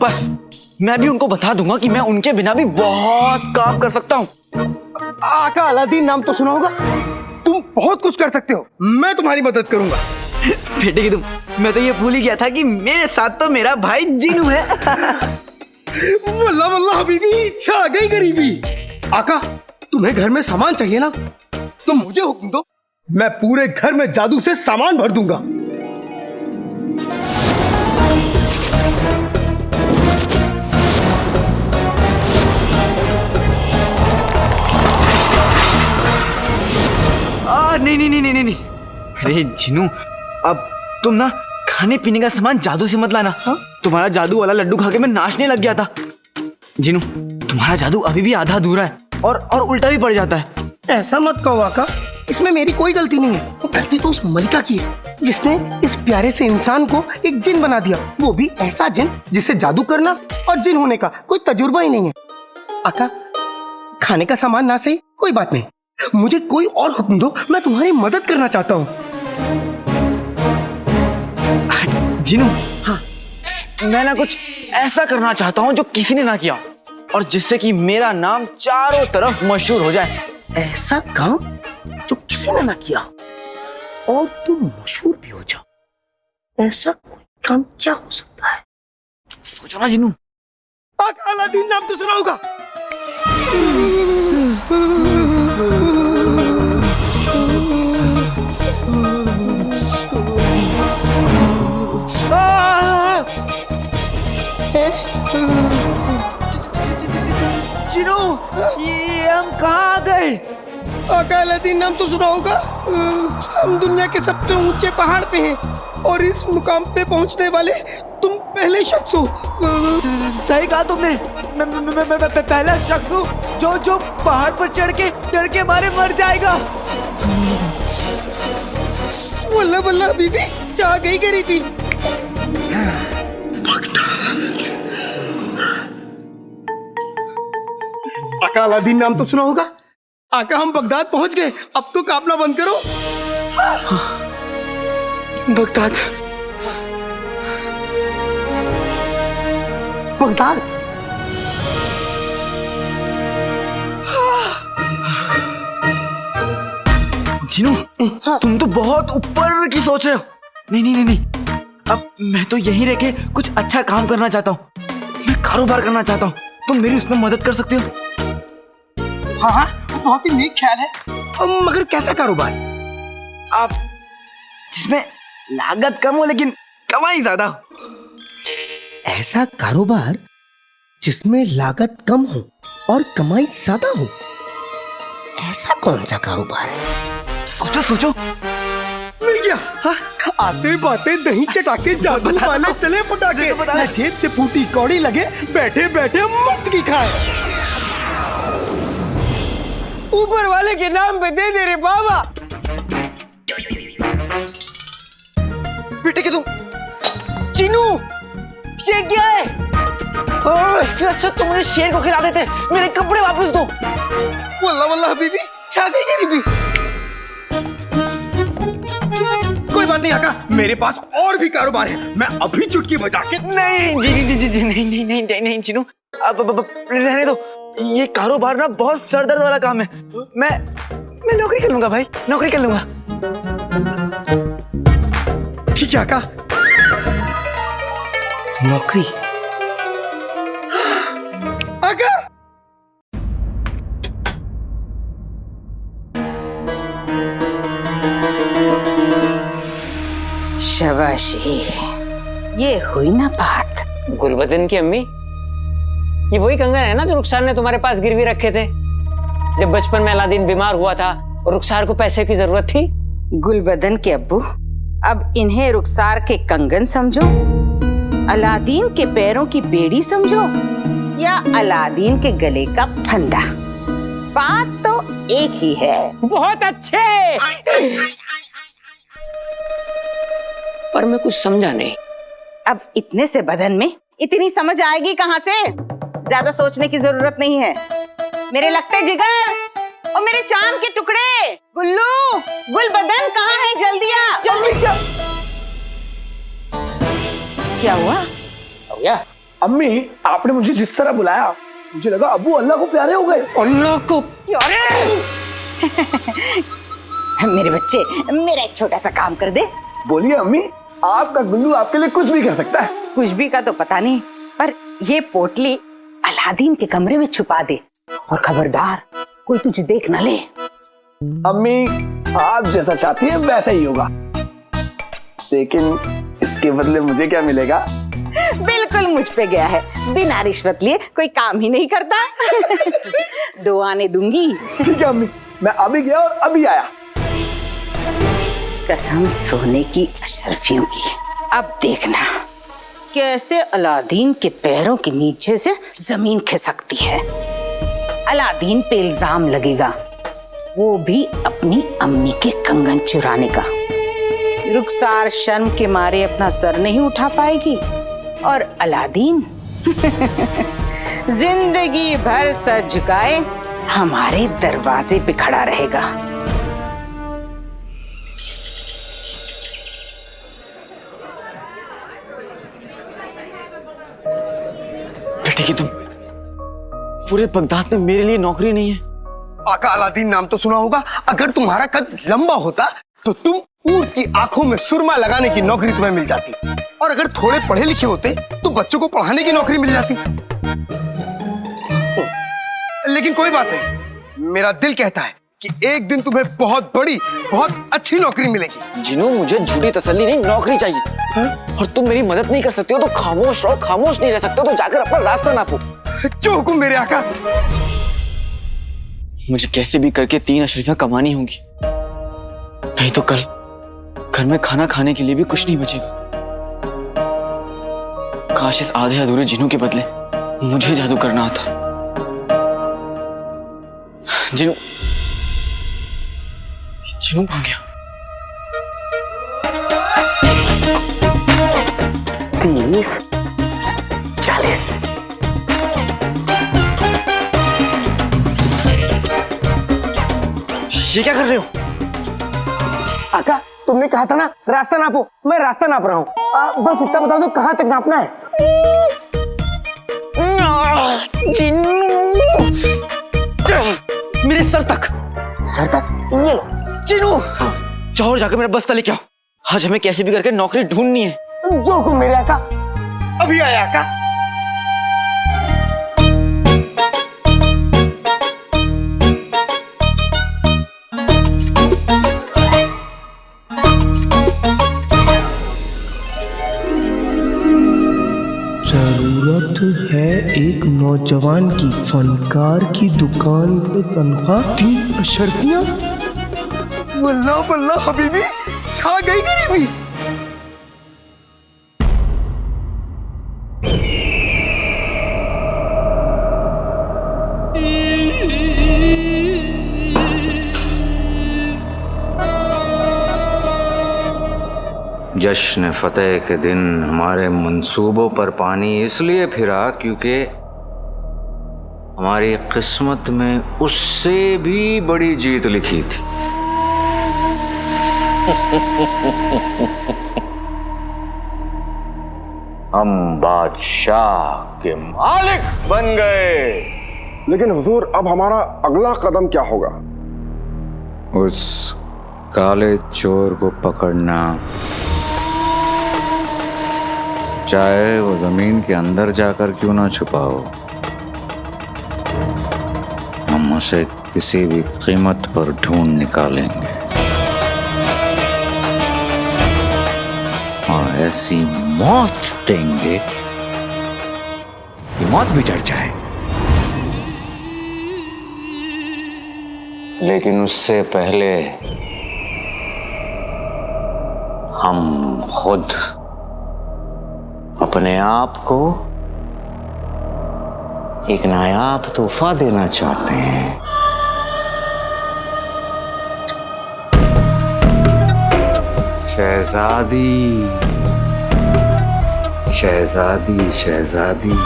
बस मैं भी उनको बता दूंगा कि मैं उनके बिना भी बहुत काम कर सकता हूँ। आका अलादीन नाम तो सुना होगा। तुम बहुत कुछ कर सकते हो, मैं तुम्हारी मदद करूंगा। बेटे की तुम, मैं तो ये भूल ही गया था कि मेरे साथ तो मेरा भाई जीनू है। वल्लाह वल्लाह हबीबी, इच्छा आ गई गरीबी। आका, तुम्हें घर में सामान चाहिए ना, तुम मुझे हुक्म दो, मैं पूरे घर में जादू से सामान भर दूंगा। नहीं। अरे जिनू, अब तुम ना खाने पीने का सामान जादू से मत लाना। तुम्हारा जादू वाला लड्डू खा के मैं नाचने लग गया था। जिनू, तुम्हारा जादू अभी भी आधा अधूरा है और उल्टा भी पड़ जाता है। ऐसा मत कहो आका, इसमें मेरी कोई गलती नहीं है। वो गलती तो उस मलिका की है जिसने इस प्यारे से इंसान को एक जिन बना दिया, वो भी ऐसा जिन जिसे जादू करना और जिन होने का कोई तजुर्बा ही नहीं है। आका, खाने का सामान ना सही, कोई बात नहीं, मुझे कोई और हुक्म दो, मैं तुम्हारी मदद करना चाहता हूँ। जिनू, हाँ, मैं ना कुछ ऐसा करना चाहता हूँ जो किसी ने ना किया और जिससे कि मेरा नाम चारों तरफ मशहूर हो जाए। ऐसा काम जो किसी ने ना किया और तुम मशहूर भी हो जाओ, ऐसा कोई काम क्या हो सकता है? सोचो ना जिनू। आका अलादीन नाम तो सुना होगा। जिनू, ये हम कहाँ गए? आका अलादीन नाम तो सुना होगा। हम दुनिया के सबसे ऊंचे पहाड़ पे हैं और इस मुकाम पे पहुंचने वाले तुम पहले शख्स हो। सही कहा तुमने। मैं पहला शख्स हूँ जो पहाड़ पर चढ़ के डर के मारे मर जाएगा। वल्लाह वल्लाह बीबी, चाह गई गरीबी। आका अलादीन नाम तो सुना होगा। आका, हम बगदाद पहुंच गए, अब तो काफला बंद करो। Baghdad, Baghdad. जिनू, तुम तो बहुत ऊपर की सोच रहे हो। नहीं, अब मैं तो यहीं रह के कुछ अच्छा काम करना चाहता हूँ। मैं कारोबार करना चाहता हूँ। तुम मेरी उसमें मदद कर सकते हो। हाँ हाँ, बहुत ही नेक ख्याल है। मगर कैसा कारोबार? आप जिसमें लागत कम हो लेकिन कमाई ज्यादा हो। ऐसा कारोबार जिसमें लागत कम हो और कमाई ज्यादा हो, ऐसा कौन सा कारोबार है? सोचो सोचो। मिल गया। हाँ? आते बाते दही चटाके जादू वाले चले पटाके, ना जेब से फूटी कौड़ी लगे, बैठे बैठे मुफ्त की खाए। ऊपर वाले के नाम पे दे दे रे बाबा। बेटे के तुम चिनू, ये क्या है? इससे अच्छा तुम मुझे शेर को खिला देते। मेरे कपड़े वापस दो। वल्ला वल्ला हबीबी, छा गई गरीबी। कोई बात नहीं आका, मेरे पास और भी कारोबार है, मैं अभी चुटकी बजा के। नहीं जी जी जी जी नहीं नहीं नहीं नहीं नहीं चिनू, अब रहने दो। ये कारोबार ना बहुत सरदर्द वाला काम है। मैं नौकरी कर लूंगा भाई, नौकरी कर लूंगा। ठीक है आका, नौकरी। आका शाबाशी, ये हुई ना बात। गुलबदन की अम्मी, ये वही कंगन है ना जो रुखसार ने तुम्हारे पास गिरवी रखे थे जब बचपन में अलादीन बीमार हुआ था और रुखसार को पैसे की जरूरत थी? गुलबदन के अब्बू, अब इन्हें रुखसार के कंगन समझो, अलादीन के पैरों की बेड़ी समझो, या अलादीन के गले का फंदा, बात तो एक ही है। बहुत अच्छे, पर मैं कुछ समझा नहीं। अब इतने से बदन में इतनी समझ आएगी कहाँ से? ज्यादा सोचने की जरूरत नहीं है। मेरे लगते जिगर और मेरे चांद के टुकड़े, गुल्लू, गुलबदन कहाँ है? जल्दी आ, जल्दी। क्या हुआ? क्या अम्मी, आपने मुझे जिस तरह बुलाया मुझे लगा अब्बू अल्लाह को प्यारे हो गए। अल्लाह को प्यारे? मेरे बच्चे, मेरा एक छोटा सा काम कर दे। बोलिए अम्मी, आपका गुल्लू आपके लिए कुछ भी कर सकता है। कुछ भी का तो पता नहीं, पर ये पोटली अलादीन के कमरे में छुपा दे, और खबरदार कोई तुझे देख ना ले। अम्मी, आप जैसा चाहती हैं वैसा ही होगा, लेकिन इसके बदले मुझे क्या मिलेगा? बिल्कुल मुझ पे गया है, बिना रिश्वत लिए कोई काम ही नहीं करता। दो आने दूंगी। ठीक है अम्मी, मैं अभी गया और अभी आया। कसम सोने की अशरफियों की, अब देखना कैसे अलादीन के पैरों के नीचे से जमीन खिसकती है। अलादीन पे इल्जाम लगेगा, वो भी अपनी अम्मी के कंगन चुराने का। रुखसार शर्म के मारे अपना सर नहीं उठा पाएगी, और अलादीन जिंदगी भर सर झुकाए हमारे दरवाजे पे खड़ा रहेगा। बेटे की तुम, पूरे बगदाद में मेरे लिए नौकरी नहीं है। आका अलादीन नाम तो सुना होगा। अगर तुम्हारा कद लंबा होता तो तुम ऊंट की आंखों में सुरमा लगाने की नौकरी तुम्हें मिल जाती, और अगर थोड़े पढ़े लिखे होते तो बच्चों को पढ़ाने की नौकरी मिल जाती। लेकिन कोई बात नहीं, मेरा दिल कहता है कि एक दिन तुम्हें बहुत बड़ी, बहुत अच्छी नौकरी मिलेगी। जिनू, मुझे झूठी तसल्ली नहीं, नौकरी चाहिए। और तुम मेरी मदद नहीं कर सकते हो तो खामोश रहो। खामोश नहीं रह सकते हो तो जाकर अपना रास्ता नापो। जो हुकुम मेरे आका। मुझे कैसे भी करके 3 अशरीफियां कमानी होंगी, नहीं तो कल घर में खाना खाने के लिए भी कुछ नहीं बचेगा। काश इस आधे अधूरे जिनू के बदले मुझे जादू करना आता। जिनू, जिनू भाग गया। 30, 40। ये क्या कर रहे हो? आका, तुमने कहा था ना रास्ता नापो, मैं रास्ता नाप रहा हूँ। बस इतना बता दो कहाँ तक नापना है। मेरे सर तक। सर तक? ये लो। जिनू, जाओ और जाकर मेरा बस्ता लेके आओ। आज हमें कैसे भी करके नौकरी ढूंढनी है। जो हुकुम मेरे आका। अभी आया आका। जरूरत है एक नौजवान की, फनकार की दुकान पे तनख्वाह 3 शर्तियां। वल्ला वल्ला हबीबी, छा गई गरीबी। जश्न फतेह के दिन हमारे मंसूबों पर पानी इसलिए फिरा क्योंकि हमारी किस्मत में उससे भी बड़ी जीत लिखी थी। हम बादशाह के मालिक बन गए। लेकिन हुजूर, अब हमारा अगला कदम क्या होगा? उस काले चोर को पकड़ना, चाहे वो जमीन के अंदर जाकर क्यों ना छुपा हो। हम उसे किसी भी कीमत पर ढूंढ निकालेंगे और ऐसी मौत देंगे कि मौत भी डर जाए। लेकिन उससे पहले हम खुद अपने आप को एक नायाब तोहफा देना चाहते हैं। शहजादी, शहजादी, शहजादी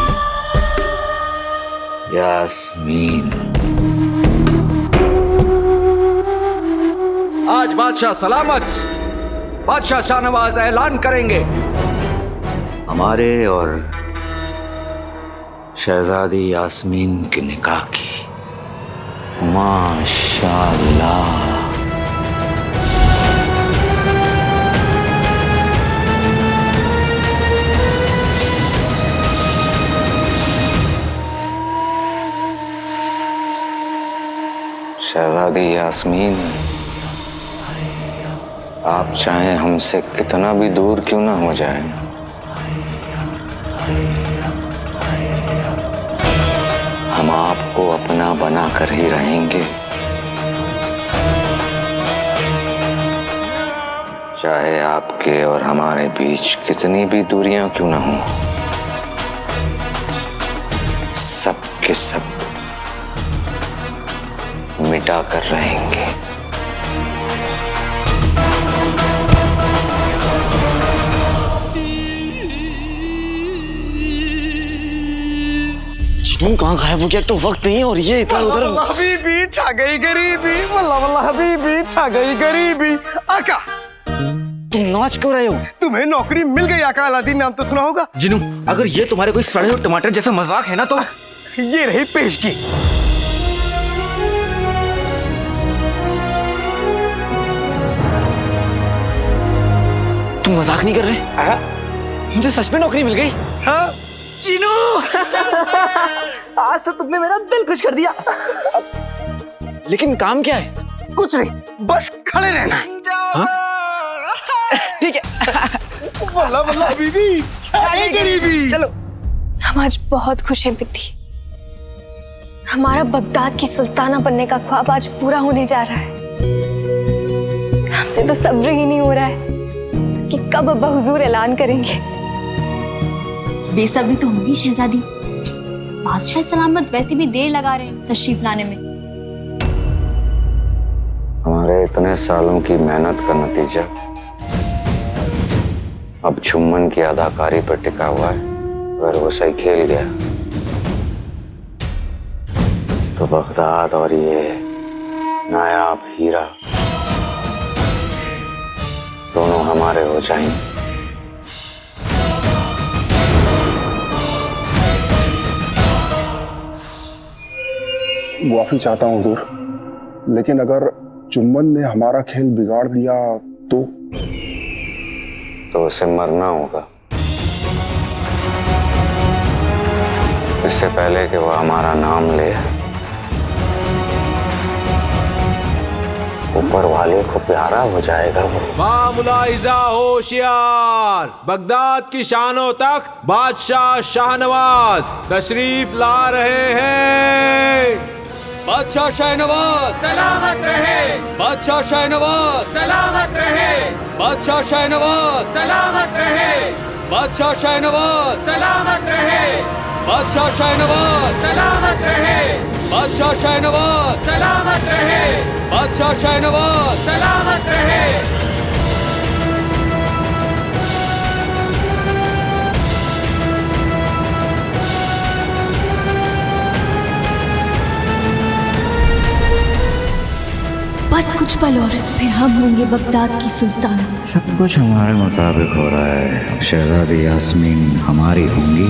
यास्मीन। आज बादशाह सलामत, बादशाह शाहनवाज ऐलान करेंगे हमारे और शहजादी यास्मीन के निकाह की। माशाअल्लाह। शहजादी यास्मीन, आप चाहें हमसे कितना भी दूर क्यों ना हो जाए, हम आपको अपना बना कर ही रहेंगे। चाहे आपके और हमारे बीच कितनी भी दूरियां क्यों ना हों, सब के सब मिटा कर रहेंगे। तुम कहाँ गायब हो गया? तो वक्त नहीं हो रही है इधर उधर। हबीबी छा गई गरीबी, वल्ला वल्ला हबीबी छा गई गरीबी। आका, तुम नाच क्यों रहे हो? तुम्हें नौकरी मिल गई आका। अलादीन नाम तो सुना होगा। जिनू, अगर ये तुम्हारे कोई सड़े हुए टमाटर जैसा मजाक है ना तो ये रही पेशगी। तुम मजाक नहीं कर रहे? मुझे सच में नौकरी मिल गई। हाँ चीनू, आज तो तुमने मेरा दिल खुश कर दिया। लेकिन काम क्या है? कुछ नहीं, बस खड़े रहना है। हाँ? ठीक है। वल्ला वल्ला हबीबी छा गई गरीबी। चलो। हम आज बहुत खुश हैं बिद्दी। हमारा बगदाद की सुल्ताना बनने का ख्वाब आज पूरा होने जा रहा है। हमसे तो सब्र ही नहीं हो रहा है कि कब अब्बा हुजूर ऐलान करेंगे। बेसब्री तो होगी शहजादी। बादशाह सलामत वैसे भी देर लगा रहे हैं तशरीफ लाने में। हमारे इतने सालों की मेहनत का नतीजा अब छुम्मन की अदाकारी पर टिका हुआ है। अगर वो सही खेल गया तो बगदाद और ये नायाब हीरा दोनों हमारे हो जाएंगे। मुआफी चाहता हूँ हुजूर, लेकिन अगर चुम्बन ने हमारा खेल बिगाड़ दिया तो उसे मरना होगा इससे पहले कि वो हमारा नाम ले। ऊपर वाले को प्यारा हो जाएगा वो। मामुलाइजा होशियार, बगदाद की शानो तख्त बादशाह शाहनवाज तशरीफ ला रहे हैं। बादशाह शाहनवाज सलामत रहे, बादशाह शाहनवाज सलामत रहे, बादशाह शाहनवाज सलामत रहे, बादशाह शाहनवाज सलामत रहे, बादशाह शाहनवाज सलामत रहे, बादशाह शाहनवाज सलामत रहे, बादशाह शाहनवाज सलामत रहे। बस कुछ पल और फिर हम होंगे बगदाद की सुल्ताना। सब कुछ हमारे मुताबिक हो रहा है। शहजादी यास्मीन हमारी होंगी।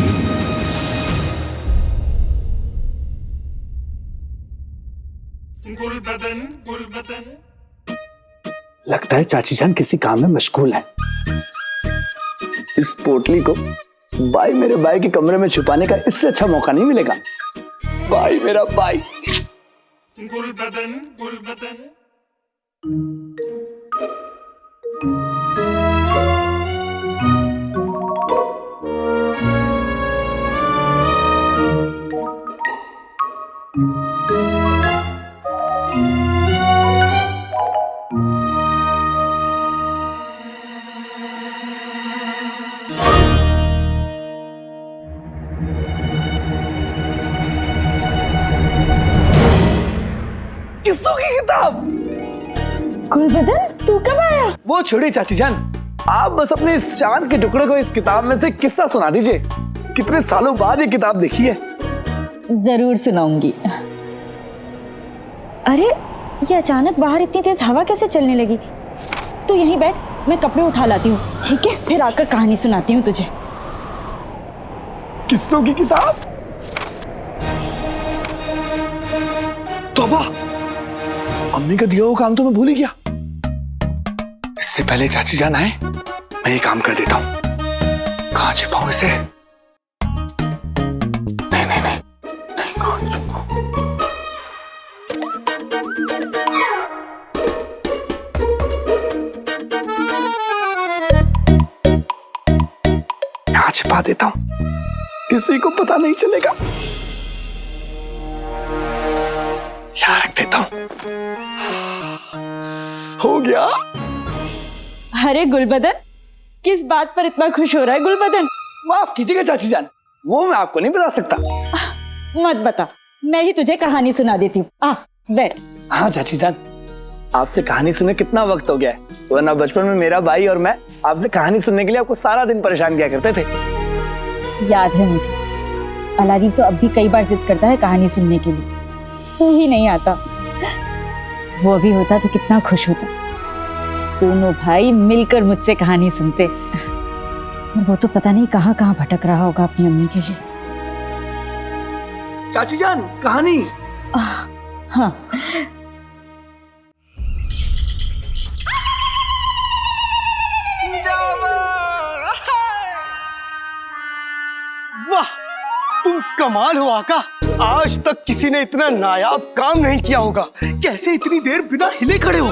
लगता है चाची जान किसी काम में मशगूल है। इस पोटली को भाई मेरे भाई के कमरे में छुपाने का इससे अच्छा मौका नहीं मिलेगा। भाई मेरा भाई। किस्सों की किताब। गुलबदन तू कब आया? वो छोड़ी चाची जान, आप बस अपने इस चांद के टुकड़े को इस किताब में से किस्सा सुना दीजिए। कितने सालों बाद ये किताब देखी है। जरूर सुनाऊंगी। अरे ये अचानक बाहर इतनी तेज हवा कैसे चलने लगी? तू यहीं बैठ, मैं कपड़े उठा लाती हूँ, ठीक है? फिर आकर कहानी सुनाती हूँ तुझे। किस्सों की किताब। तौबा, अम्मी का दिया हुआ काम तो मैं भूल ही गया। इससे पहले चाची जान आए मैं ये काम कर देता हूँ। कहाँ छिपाऊं इसे? नहीं नहीं नहीं नहीं, कहाँ छिपाऊं? यहाँ छिपा देता हूँ, किसी को पता नहीं चलेगा। यहाँ रख देता हूँ। हो गया। अरे गुलबदन, किस बात पर इतना खुश हो रहा है गुलबदन? माफ कीजिएगा चाची जान, वो मैं आपको नहीं बता सकता। मत बता, मैं ही तुझे कहानी सुना देती हूँ। आ बैठ। हाँ चाची जान, आपसे कहानी सुने कितना वक्त हो गया है, वरना बचपन में मेरा भाई और मैं आपसे कहानी सुनने के लिए आपको सारा दिन परेशान किया करते थे। याद है मुझे, अलादीन तो अब भी कई बार जिद करता है कहानी सुनने के लिए, तू ही नहीं आता। वो भी होता तो कितना खुश होता। दोनों भाई मिलकर मुझसे कहानी सुनते। और वो तो पता नहीं कहाँ कहाँ भटक रहा होगा अपनी अम्मी के लिए। चाची जान, कहानी। हाँ। वाह, तुम कमाल हो आका। आज तक किसी ने इतना नायाब काम नहीं किया होगा। कैसे इतनी देर बिना हिले खड़े हो?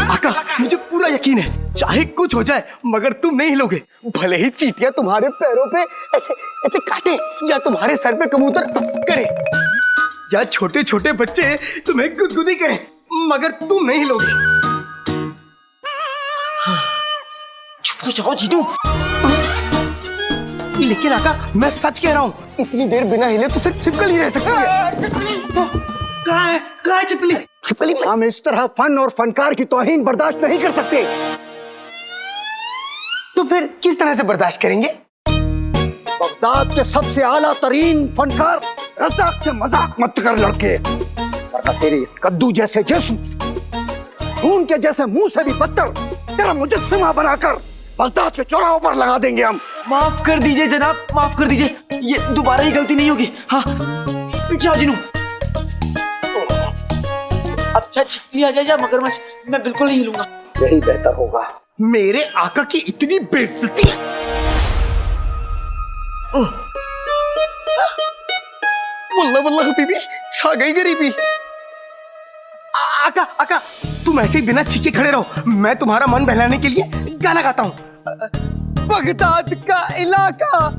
आका, मुझे पूरा यकीन है, चाहे कुछ हो जाए मगर तुम नहीं हिलोगे। भले ही चींटियां तुम्हारे पैरों पे ऐसे ऐसे काटे, या तुम्हारे सर पे कबूतर करे, या छोटे छोटे बच्चे तुम्हें गुदगुदी करें, मगर तुम नहीं हिलोगे। चुप हो जाओ जीनू। लेकिन आका, मैं सच कह रहा हूँ, इतनी देर बिना हिले तो सिर्फ छिपकली ही रह सकती है। कहाँ है छिपकली? छिपकली हम इस तरह फन और फनकार की तौहीन बर्दाश्त नहीं कर सकते। तो फिर किस तरह से बर्दाश्त करेंगे? बगदाद के सबसे आला तरीन फनकार रज़ाक से मजाक मत कर लड़के, वरना तेरे इस कद्दू जैसे जिस्म, खून के जैसे मुंह से भी बदतर तेरा मुजस्समा बनाकर बगदाद के चौराहों पर लगा देंगे हम। माफ कर दीजिए जनाब, माफ कर दीजिए, ये दोबारा ही गलती नहीं होगी। हाँ, पीछे आओ जिनू। अच्छा छिपकली आ जाए या मगरमच्छ, मैं बिल्कुल नहीं हिलूंगा। यही बेहतर होगा। मेरे आका की इतनी बेइज्जती। वल्लाह वल्लाह बीबी, छा गई गरीबी। आका आका तुम ऐसे ही बिना छीके खड़े रहो, मैं तुम्हारा मन बहलाने के लिए गाना गाता हूँ। बगदाद का इलाका,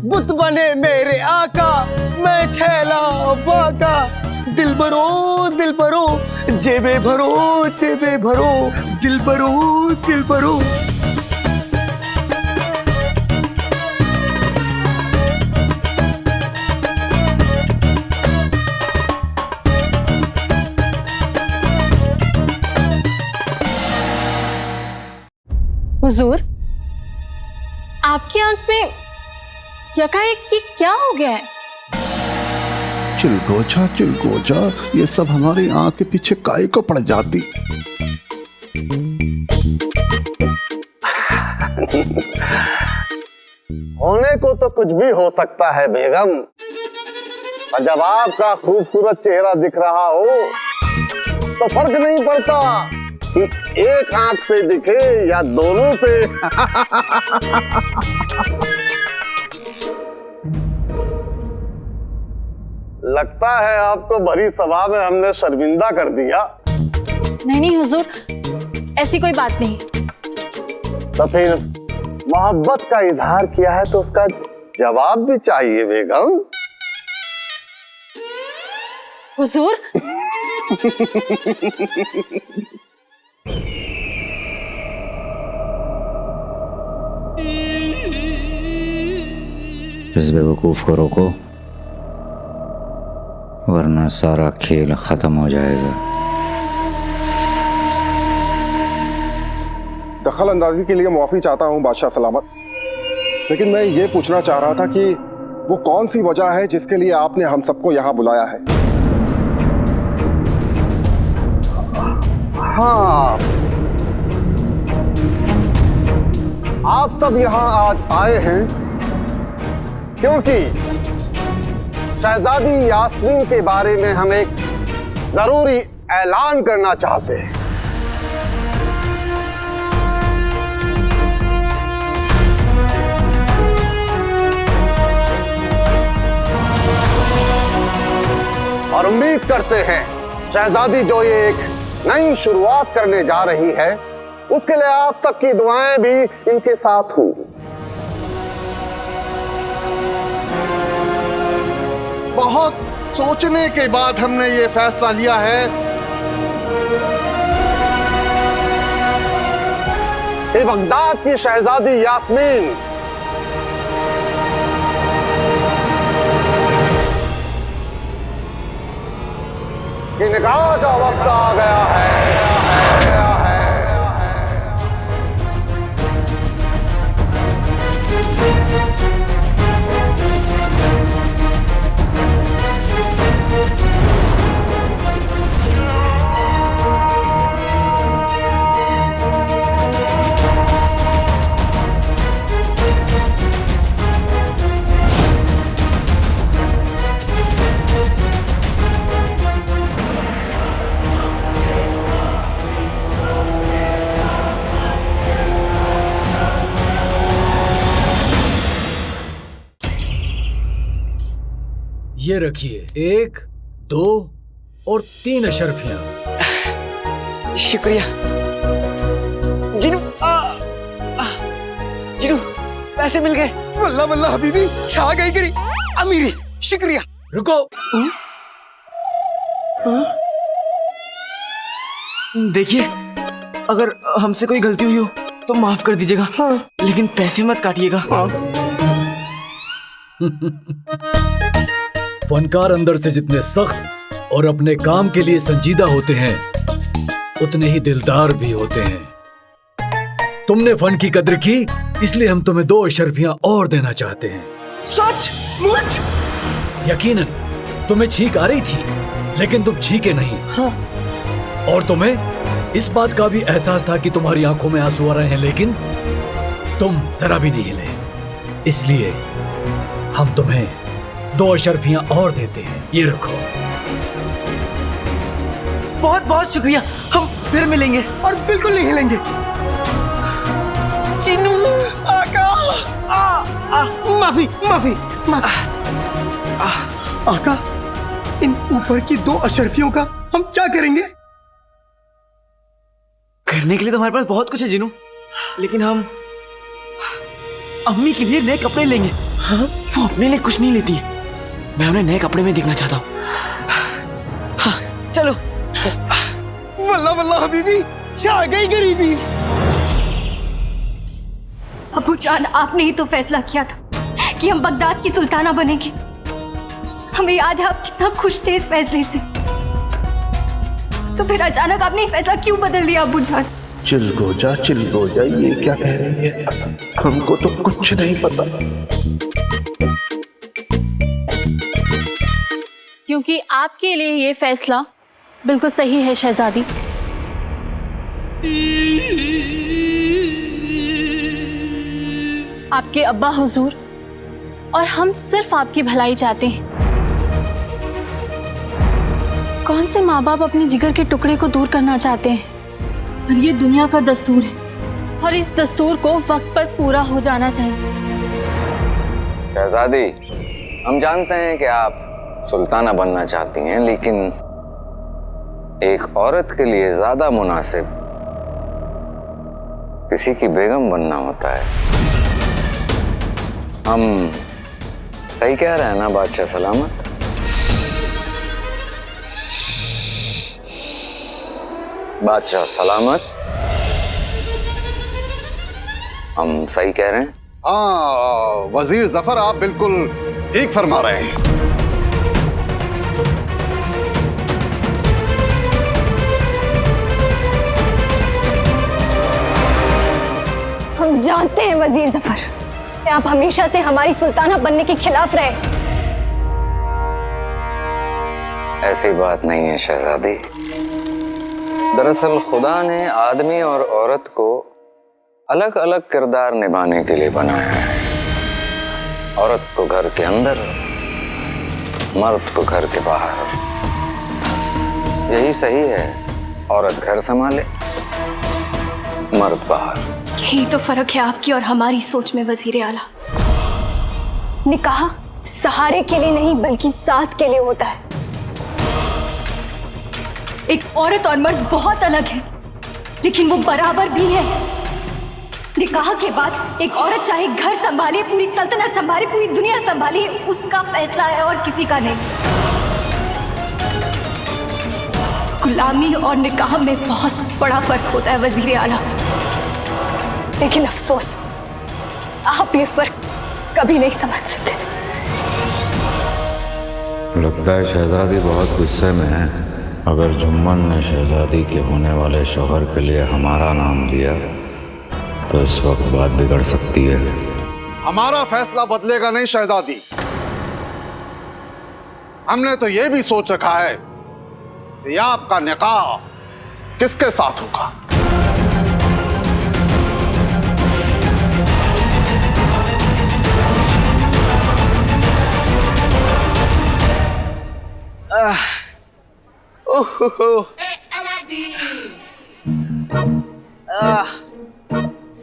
बुत बने मेरे आका, मैं छैला बाका, दिल भरो जेबे भरो, दिल भरो। हुजूर, आपकी आंख में यकाएक ये क्या हो गया है? चिलगोजा, ये सब हमारी आंख के पीछे काहे को पड़ जाती। होने को तो कुछ भी हो सकता है बेगम, और जब आपका खूबसूरत चेहरा दिख रहा हो तो फर्क नहीं पड़ता कि एक आंख से दिखे या दोनों से। लगता है आपको भरी सभा में हमने शर्मिंदा कर दिया। नहीं हुजूर, ऐसी कोई बात नहीं। तो फिर मोहब्बत का इजहार किया है तो उसका जवाब भी चाहिए बेगम। हुजूर, इस बेवकूफ को रोको, वरना सारा खेल खत्म हो जाएगा। दखल अंदाजी के लिए माफी चाहता हूँ बादशाह सलामत, लेकिन मैं ये पूछना चाह रहा था कि वो कौन सी वजह है जिसके लिए आपने हम सबको यहाँ बुलाया है। हाँ, आप सब यहाँ आज आए हैं क्योंकि शहजादी यास्मीन के बारे में हम एक जरूरी ऐलान करना चाहते हैं। और उम्मीद करते हैं शहजादी जो ये एक नई शुरुआत करने जा रही है उसके लिए आप सबकी दुआएं भी इनके साथ होंगी। बहुत सोचने के बाद हमने ये फैसला लिया है कि बगदाद की शहजादी यास्मीन की निकाह का वक्त आ गया है। ये रखिए 1, 2 और 3 अशर्फियां। शुक्रिया जिनू। जिनू, पैसे मिल गए। वल्ला वल्ला हबीबी, छा गई गिरी अमीरी। शुक्रिया। रुको। देखिए, अगर हमसे कोई गलती हुई हो तो माफ कर दीजिएगा। हाँ। लेकिन पैसे मत काटिएगा। हाँ। फनकार अंदर से जितने सख्त और अपने काम के लिए संजीदा होते हैं उतने ही दिलदार भी होते हैं। तुमने फन की कद्र की, इसलिए हम तुम्हें 2 अशर्फियां और देना चाहते हैं। सच मुझ? यकीनन तुम्हें छींक आ रही थी, लेकिन तुम छींके नहीं। हाँ। और तुम्हें इस बात का भी एहसास था कि तुम्हारी आंखों में आंसू आ रहे हैं, लेकिन तुम जरा भी नहीं हिले। इसलिए हम तुम्हें 2 अशर्फियां और देते हैं। ये रखो। बहुत बहुत शुक्रिया, हम फिर मिलेंगे। और बिल्कुल नहीं हिलेंगे। चिन्नू आका, माफी माफी आका, इन ऊपर की 2 अशर्फियों का हम क्या करेंगे? करने के लिए तो हमारे पास बहुत कुछ है जिनू, लेकिन हम अम्मी के लिए नए कपड़े लेंगे। हाँ? वो अपने लिए कुछ नहीं लेती है, मैं उन्हें नए कपड़े में देखना चाहता हूँ। हाँ, चलो। वल्ला वल्ला हबीबी, छा गई गरीबी। अबू जान, आपने ही तो फैसला किया था कि हम बगदाद की सुल्ताना बनेंगे। हमें याद है आप कितना खुश थे इस फैसले से, तो फिर अचानक आपने फैसला क्यों बदल दिया अबू जान? चिल हो जा, ये क्या कह रही है? हमको तो कुछ नहीं पता। क्योंकि आपके लिए ये फैसला बिल्कुल सही है शहजादी। आपके अब्बा हुजूर और हम सिर्फ आपकी भलाई चाहते हैं। कौन से माँ बाप अपने जिगर के टुकड़े को दूर करना चाहते हैं? और ये दुनिया का दस्तूर है और इस दस्तूर को वक्त पर पूरा हो जाना चाहिए। शहजादी, हम जानते हैं कि आप सुल्ताना बनना चाहती हैं, लेकिन एक औरत के लिए ज्यादा मुनासिब किसी की बेगम बनना होता है। हम सही कह रहे हैं ना बादशाह सलामत? बादशाह सलामत, हम सही कह रहे हैं? हाँ वजीर जफर, आप बिल्कुल ठीक फरमा रहे हैं। हम जानते हैं वजीर जफर कि आप हमेशा से हमारी सुल्ताना बनने के खिलाफ रहे। ऐसी बात नहीं है शहजादी। दरअसल खुदा ने आदमी और औरत को अलग अलग किरदार निभाने के लिए बनाया है। औरत को घर के अंदर, मर्द को घर के बाहर। यही सही है, औरत घर संभाले, मर्द बाहर। यही तो फर्क है आपकी और हमारी सोच में वजीर आला। निकाह सहारे के लिए नहीं बल्कि साथ के लिए होता है। एक औरत और मर्द बहुत अलग है, लेकिन वो बराबर भी है। निकाह के बाद एक औरत चाहे घर संभाले, पूरी सल्तनत संभाले, पूरी दुनिया संभाले, उसका फैसला है और किसी का नहीं। गुलामी और निकाह में बहुत बड़ा फर्क होता है वजीर आला। लेकिन अफसोस, आप ये फर्क कभी नहीं समझ सकते। लगता है शहजादी बहुत गुस्से में है। अगर जुम्मन ने शहजादी के होने वाले शौहर के लिए हमारा नाम लिया तो इस वक्त बात बिगड़ सकती है। हमारा फैसला बदलेगा नहीं शहजादी। हमने तो ये भी सोच रखा है कि आपका निकाह किसके साथ होगा।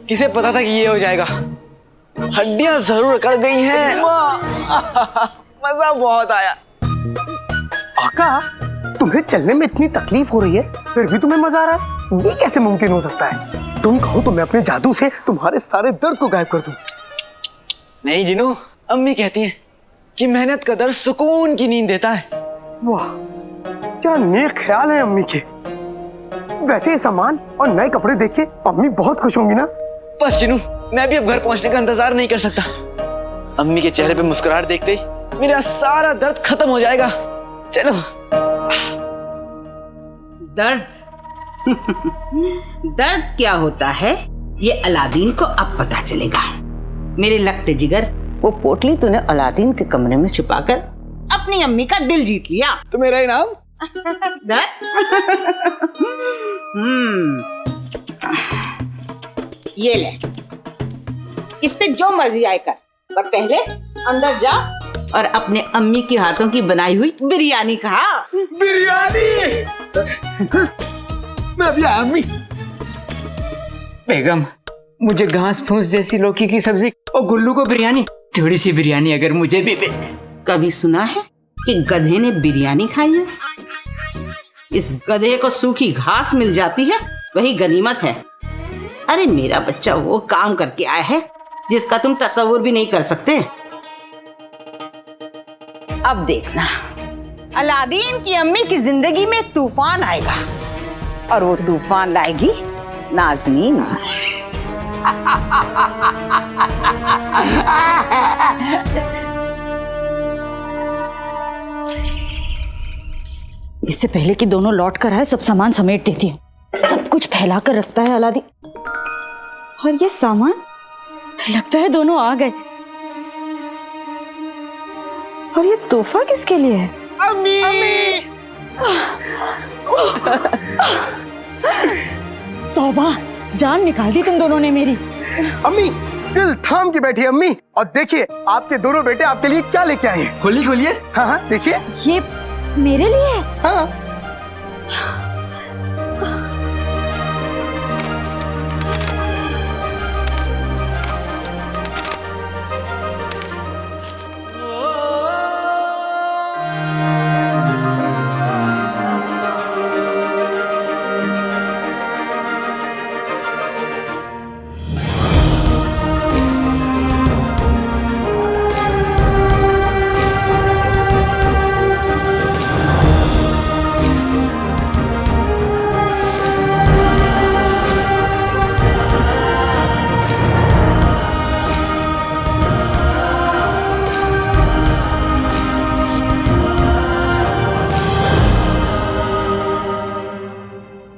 किसे पता था कि ये हो जाएगा। हड्डियां जरूर कट गई हैं। मजा बहुत आया। आका, तुम्हें चलने में इतनी तकलीफ हो रही है, फिर भी तुम्हें मजा आ रहा है? ये कैसे मुमकिन हो सकता है? तुम कहो तो मैं अपने जादू से तुम्हारे सारे दर्द को गायब कर दूं। नहीं जिनू, अम्मी कहती हैं कि मेहनत का दर्द सुकून की नींद देता है। वाह, क्या नेक ख्याल है अम्मी के। वैसे ये सामान और नए कपड़े देख के अम्मी बहुत खुश होंगी ना? बस जिनू, मैं भी अब घर पहुंचने का इंतजार नहीं कर सकता। अम्मी के चेहरे पे मुस्कुराहट देखते ही मेरा सारा दर्द खत्म हो जाएगा। चलो। दर्द दर्द क्या होता है ये अलादीन को अब पता चलेगा। मेरे लकटे जिगर, वो पोटली तूने अलादीन के कमरे में छुपाकर अपनी अम्मी का दिल जीत लिया। तो मेरा इनाम? ये ले, इससे जो मर्जी आए कर, पर पहले अंदर जा और अपने अम्मी के हाथों की बनाई हुई बिरयानी खा। बिरयानी? मैं अभी आया अम्मी। बेगम, मुझे घास फूस जैसी लौकी की सब्जी और गुल्लू को बिरयानी, थोड़ी सी बिरयानी अगर मुझे भी। कभी सुना है कि गधे ने बिरयानी खाई है? इस गधे को सूखी घास मिल जाती है वही गनीमत है। अरे मेरा बच्चा वो काम करके आया है जिसका तुम तसव्वुर भी नहीं कर सकते। अब देखना, अलादीन की अम्मी की जिंदगी में एक तूफान आएगा और वो तूफान लाएगी नाज़नीन। इससे पहले कि दोनों लौट कर आए सब सामान समेट देती हूँ। सब कुछ फैला कर रखता है अलादीन। और ये सामान, लगता है दोनों आ गए। और ये तोहफा किसके लिए है? अम्मी, अम्मी। तौबा, जान निकाल दी तुम दोनों ने मेरी। अम्मी दिल थाम के बैठी अम्मी, और देखिए आपके दोनों बेटे आपके लिए क्या लेके आए हैं। खोलिए खोलिए। हाँ हाँ देखिए। ये मेरे लिए है? हाँ।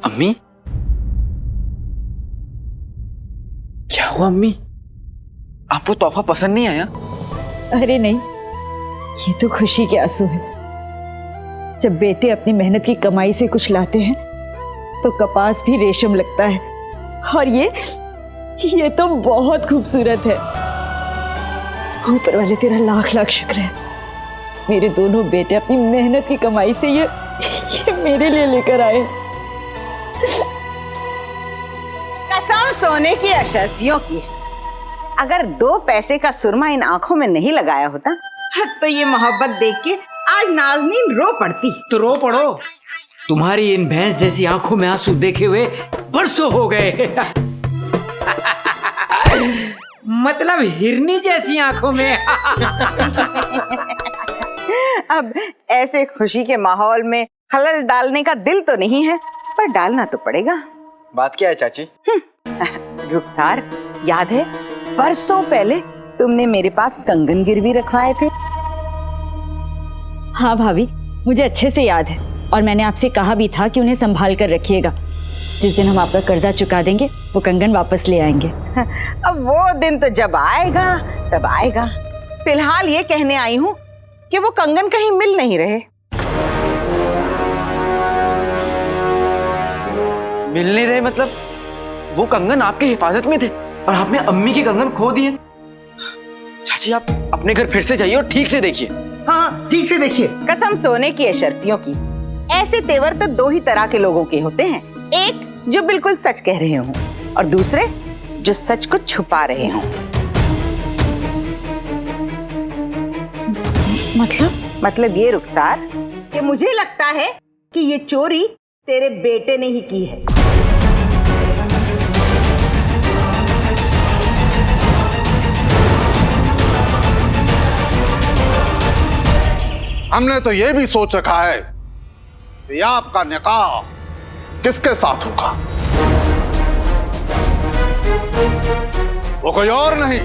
अम्मी, क्या हुआ अम्मी? आपको तोहफा पसंद नहीं आया? अरे नहीं, ये तो खुशी के आंसू है। जब बेटे अपनी मेहनत की कमाई से कुछ लाते हैं तो कपास भी रेशम लगता है। और ये तो बहुत खूबसूरत है। ऊपर वाले तेरा लाख लाख शुक्र है, मेरे दोनों बेटे अपनी मेहनत की कमाई से ये मेरे लिए लेकर आए। कसम सोने की अशरफियों की, अगर 2 पैसे का सुरमा इन आंखों में नहीं लगाया होता तो ये मोहब्बत देख के आज नाज़नीन रो पड़ती। तो रो पड़ो, तुम्हारी इन भैंस जैसी आंखों में आंसू देखे हुए बरसों हो गए। मतलब हिरनी जैसी आंखों में। अब ऐसे खुशी के माहौल में खलल डालने का दिल तो नहीं है, पर डालना तो पड़ेगा। बात क्या है चाची? रुखसार, याद है बरसों पहले तुमने मेरे पास कंगन गिरवी रखवाए थे? हाँ भाभी, मुझे अच्छे से याद है। और मैंने आपसे कहा भी था कि उन्हें संभाल कर रखिएगा। जिस दिन हम आपका कर्जा चुका देंगे वो कंगन वापस ले आएंगे। अब वो दिन तो जब आएगा तब आएगा। फिलहाल ये कहने आई हूँ कि वो कंगन कहीं मिल नहीं रहे। मिल नहीं रहे मतलब? वो कंगन आपके हिफाजत में थे और आपने अम्मी के कंगन खो दिए। चाची, आप अपने घर फिर से जाइए और ठीक से देखिए। हाँ ठीक से देखिए। कसम सोने की अशरफियों की, ऐसे तेवर तो 2 ही तरह के लोगों के होते हैं। एक जो बिल्कुल सच कह रहे हों और दूसरे जो सच को छुपा रहे हों। मतलब ये रुखसार कि मुझे लगता है कि ये चोरी तेरे बेटे ने ही की है। हमने तो ये भी सोच रखा है कि आपका निकाह किसके साथ होगा। वो कोई और नहीं,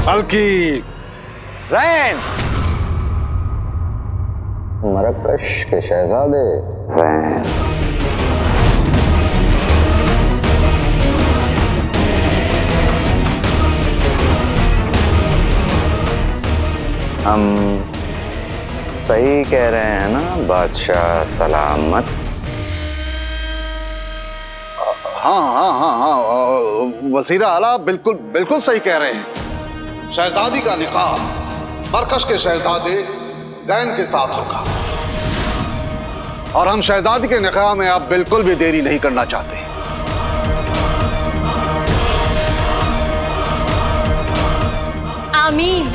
बल्कि ज़ैन, मरकश के शहजादे ज़ैन। हम सही कह रहे हैं ना बादशाह सलामत? हाँ हाँ हाँ हाँ, वज़ीर आला बिल्कुल बिल्कुल सही कह रहे हैं। शहजादी का निकाह मरकश के शहजादे ज़ैन के साथ होगा और हम शहजादी के निकाह में अब बिल्कुल भी देरी नहीं करना चाहते। आमीन।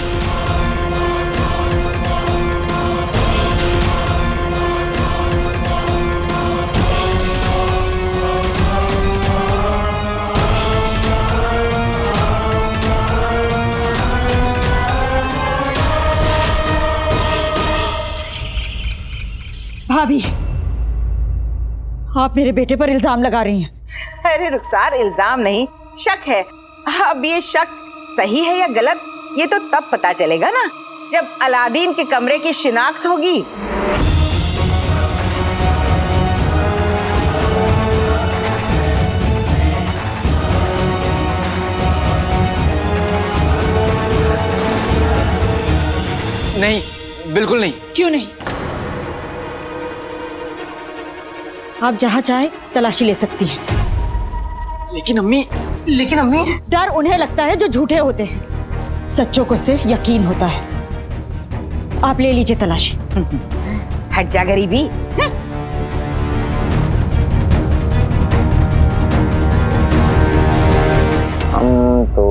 भाभी, आप मेरे बेटे पर इल्जाम लगा रही हैं। अरे रुखसार, इल्जाम नहीं, शक है। अब ये शक सही है या गलत, ये तो तब पता चलेगा ना जब अलादीन के कमरे की शिनाख्त होगी। नहीं, बिल्कुल नहीं। क्यों नहीं? आप जहाँ चाहे तलाशी ले सकती हैं। लेकिन अम्मी, डर उन्हें लगता है जो झूठे होते हैं, सच्चों को सिर्फ यकीन होता है। आप ले लीजिए तलाशी। हट जा गरीबी। हम तो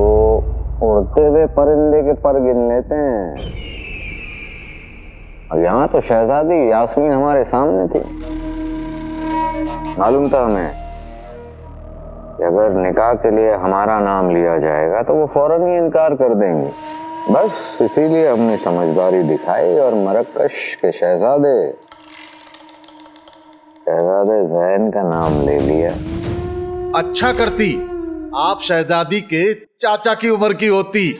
उड़ते हुए परिंदे के पर गिन लेते हैं, और यहाँ तो शहजादी यास्मीन हमारे सामने थी। मालूम था हमें कि अगर निकाह के लिए हमारा नाम लिया जाएगा तो वो फौरन ही इनकार कर देंगे। बस इसीलिए हमने समझदारी दिखाई और मरकश के शहजादे ज़ैन का नाम ले लिया। अच्छा करती आप शहजादी के चाचा की उम्र की होती,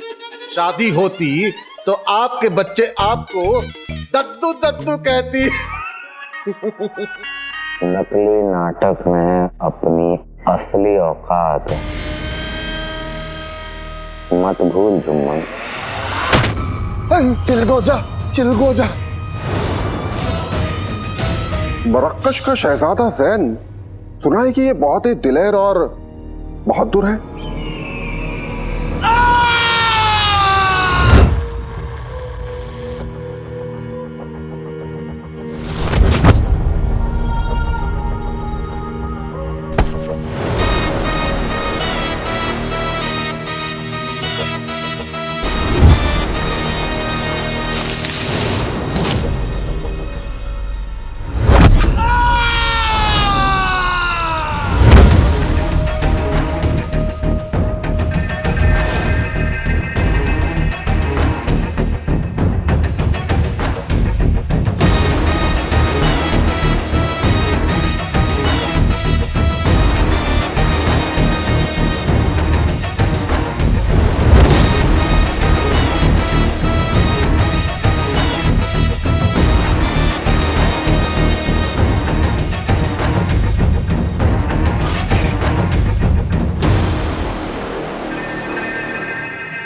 शादी होती तो आपके बच्चे आपको दद्दू दद्दू कहती। नकली नाटक में अपनी असली औकात मत भूल जुम्मन। चिलगोजा। मरकश का शहजादा ज़ैन, सुना है कि ये बहुत ही दिलेर और बहादुर है।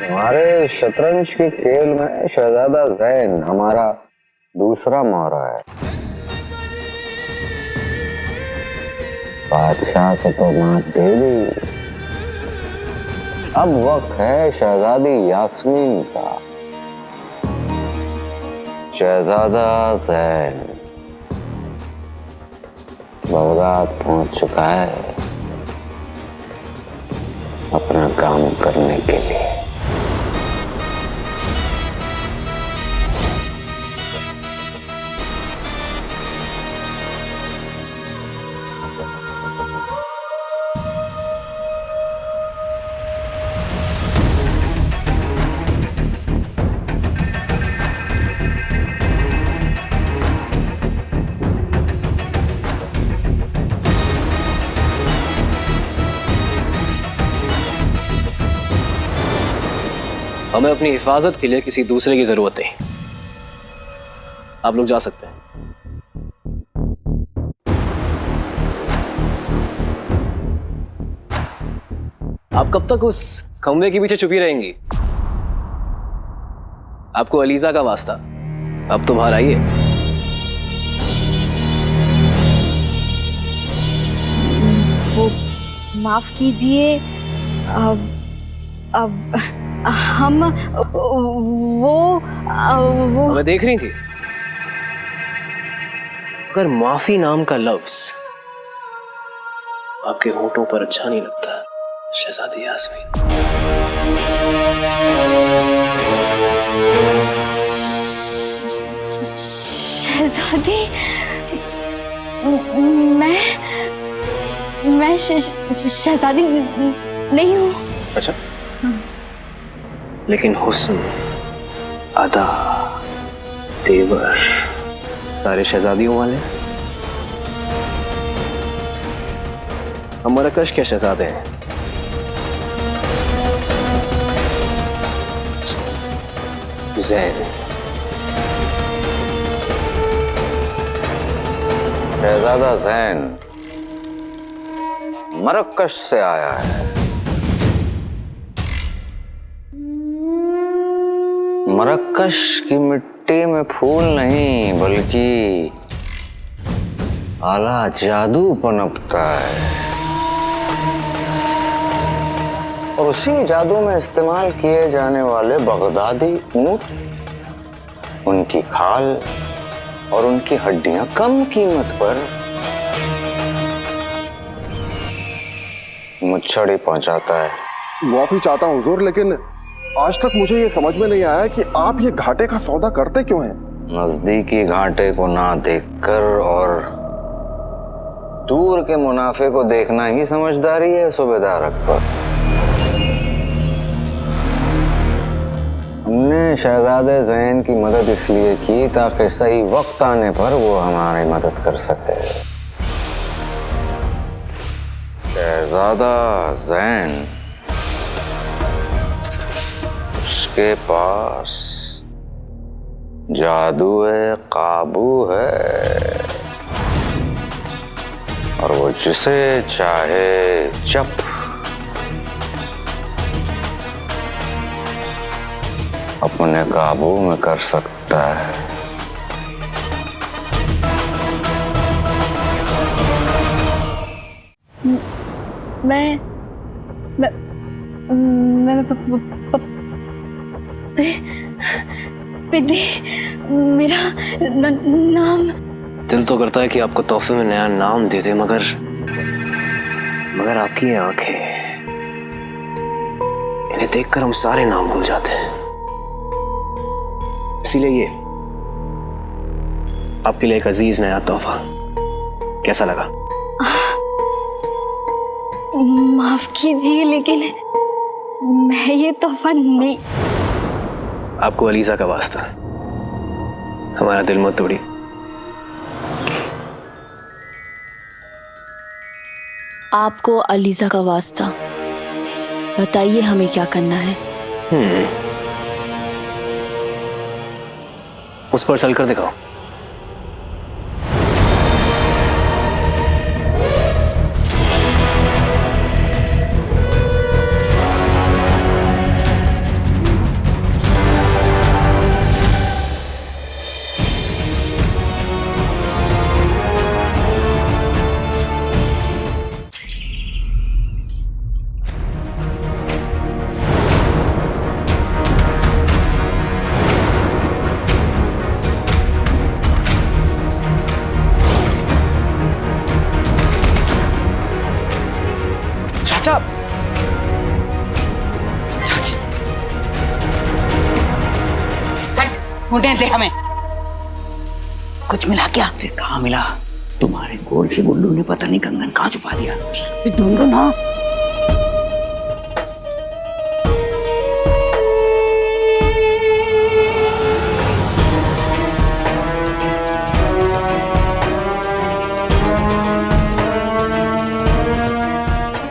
हमारे शतरंज के खेल में शहजादा ज़ैन हमारा दूसरा मोहरा है। बादशाह को तो मात दे दी, अब वक्त है शहजादी यास्मीन का। शहजादा ज़ैन बगदाद पहुंच चुका है अपना काम करने के लिए। हमें अपनी हिफाजत के लिए किसी दूसरे की जरूरत है। आप लोग जा सकते हैं। आप कब तक उस खंबे के पीछे छुपी रहेंगी? आपको अलीजा का वास्ता, अब तो बाहर आइए। वो माफ कीजिए, अब हम वो मैं देख रही थी, अगर माफी नाम का लफ्ज आपके होंठों पर अच्छा नहीं लगता शहजादी यास्मीन, शहजादी, मैं शहजादी नहीं हूँ। अच्छा, लेकिन हुस्न, अदा, तेवर सारे शहजादियों वाले। हम मरकश के शहजादे हैं। ज़ैन। शहजादा ज़ैन मरकश से आया है। मरकश की मिट्टी में फूल नहीं बल्कि आला जादू पनपता है, और उसी जादू में इस्तेमाल किए जाने वाले बगदादी ऊंट, उनकी खाल और उनकी हड्डियां कम कीमत पर मुच्छड़ी पहुंचाता है। माफी चाहता हूँ हुजूर, लेकिन आज तक मुझे ये समझ में नहीं आया कि आप ये घाटे का सौदा करते क्यों हैं? नजदीकी घाटे को ना देखकर और दूर के मुनाफे को देखना ही समझदारी है सूबेदार अकबर। हमने शहजादे ज़ैन की मदद इसलिए की ताकि सही वक्त आने पर वो हमारी मदद कर सके। शहजादा ज़ैन, उसके पास जादू है, काबू है, और वो जिसे चाहे जब अपने काबू में कर सकता है। पिदी, मेरा नाम। दिल तो करता है कि आपको तोहफे में नया नाम दे दे, मगर आपकी आंखें, इन्हें देखकर हम सारे नाम भूल जाते हैं। इसीलिए ये आपके लिए एक अजीज नया तोहफा। कैसा लगा? माफ कीजिए, लेकिन मैं ये तोहफा नहीं। आपको अलीजा का वास्ता, हमारा दिल मत तोड़िए। आपको अलीजा का वास्ता, बताइए हमें क्या करना है। उस पर चलकर दिखाओ। ढूंढने दे हमें। कुछ मिला क्या? अरे कहाँ मिला? तुम्हारे गोल से गुल्लू ने पता नहीं कंगन कहाँ छुपा दिया। ठीक से ढूंढो ना।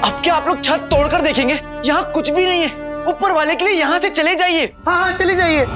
अब क्या आप लोग छत तोड़कर देखेंगे? यहाँ कुछ भी नहीं है। ऊपर वाले के लिए यहाँ से चले जाइए। हाँ चले जाइए।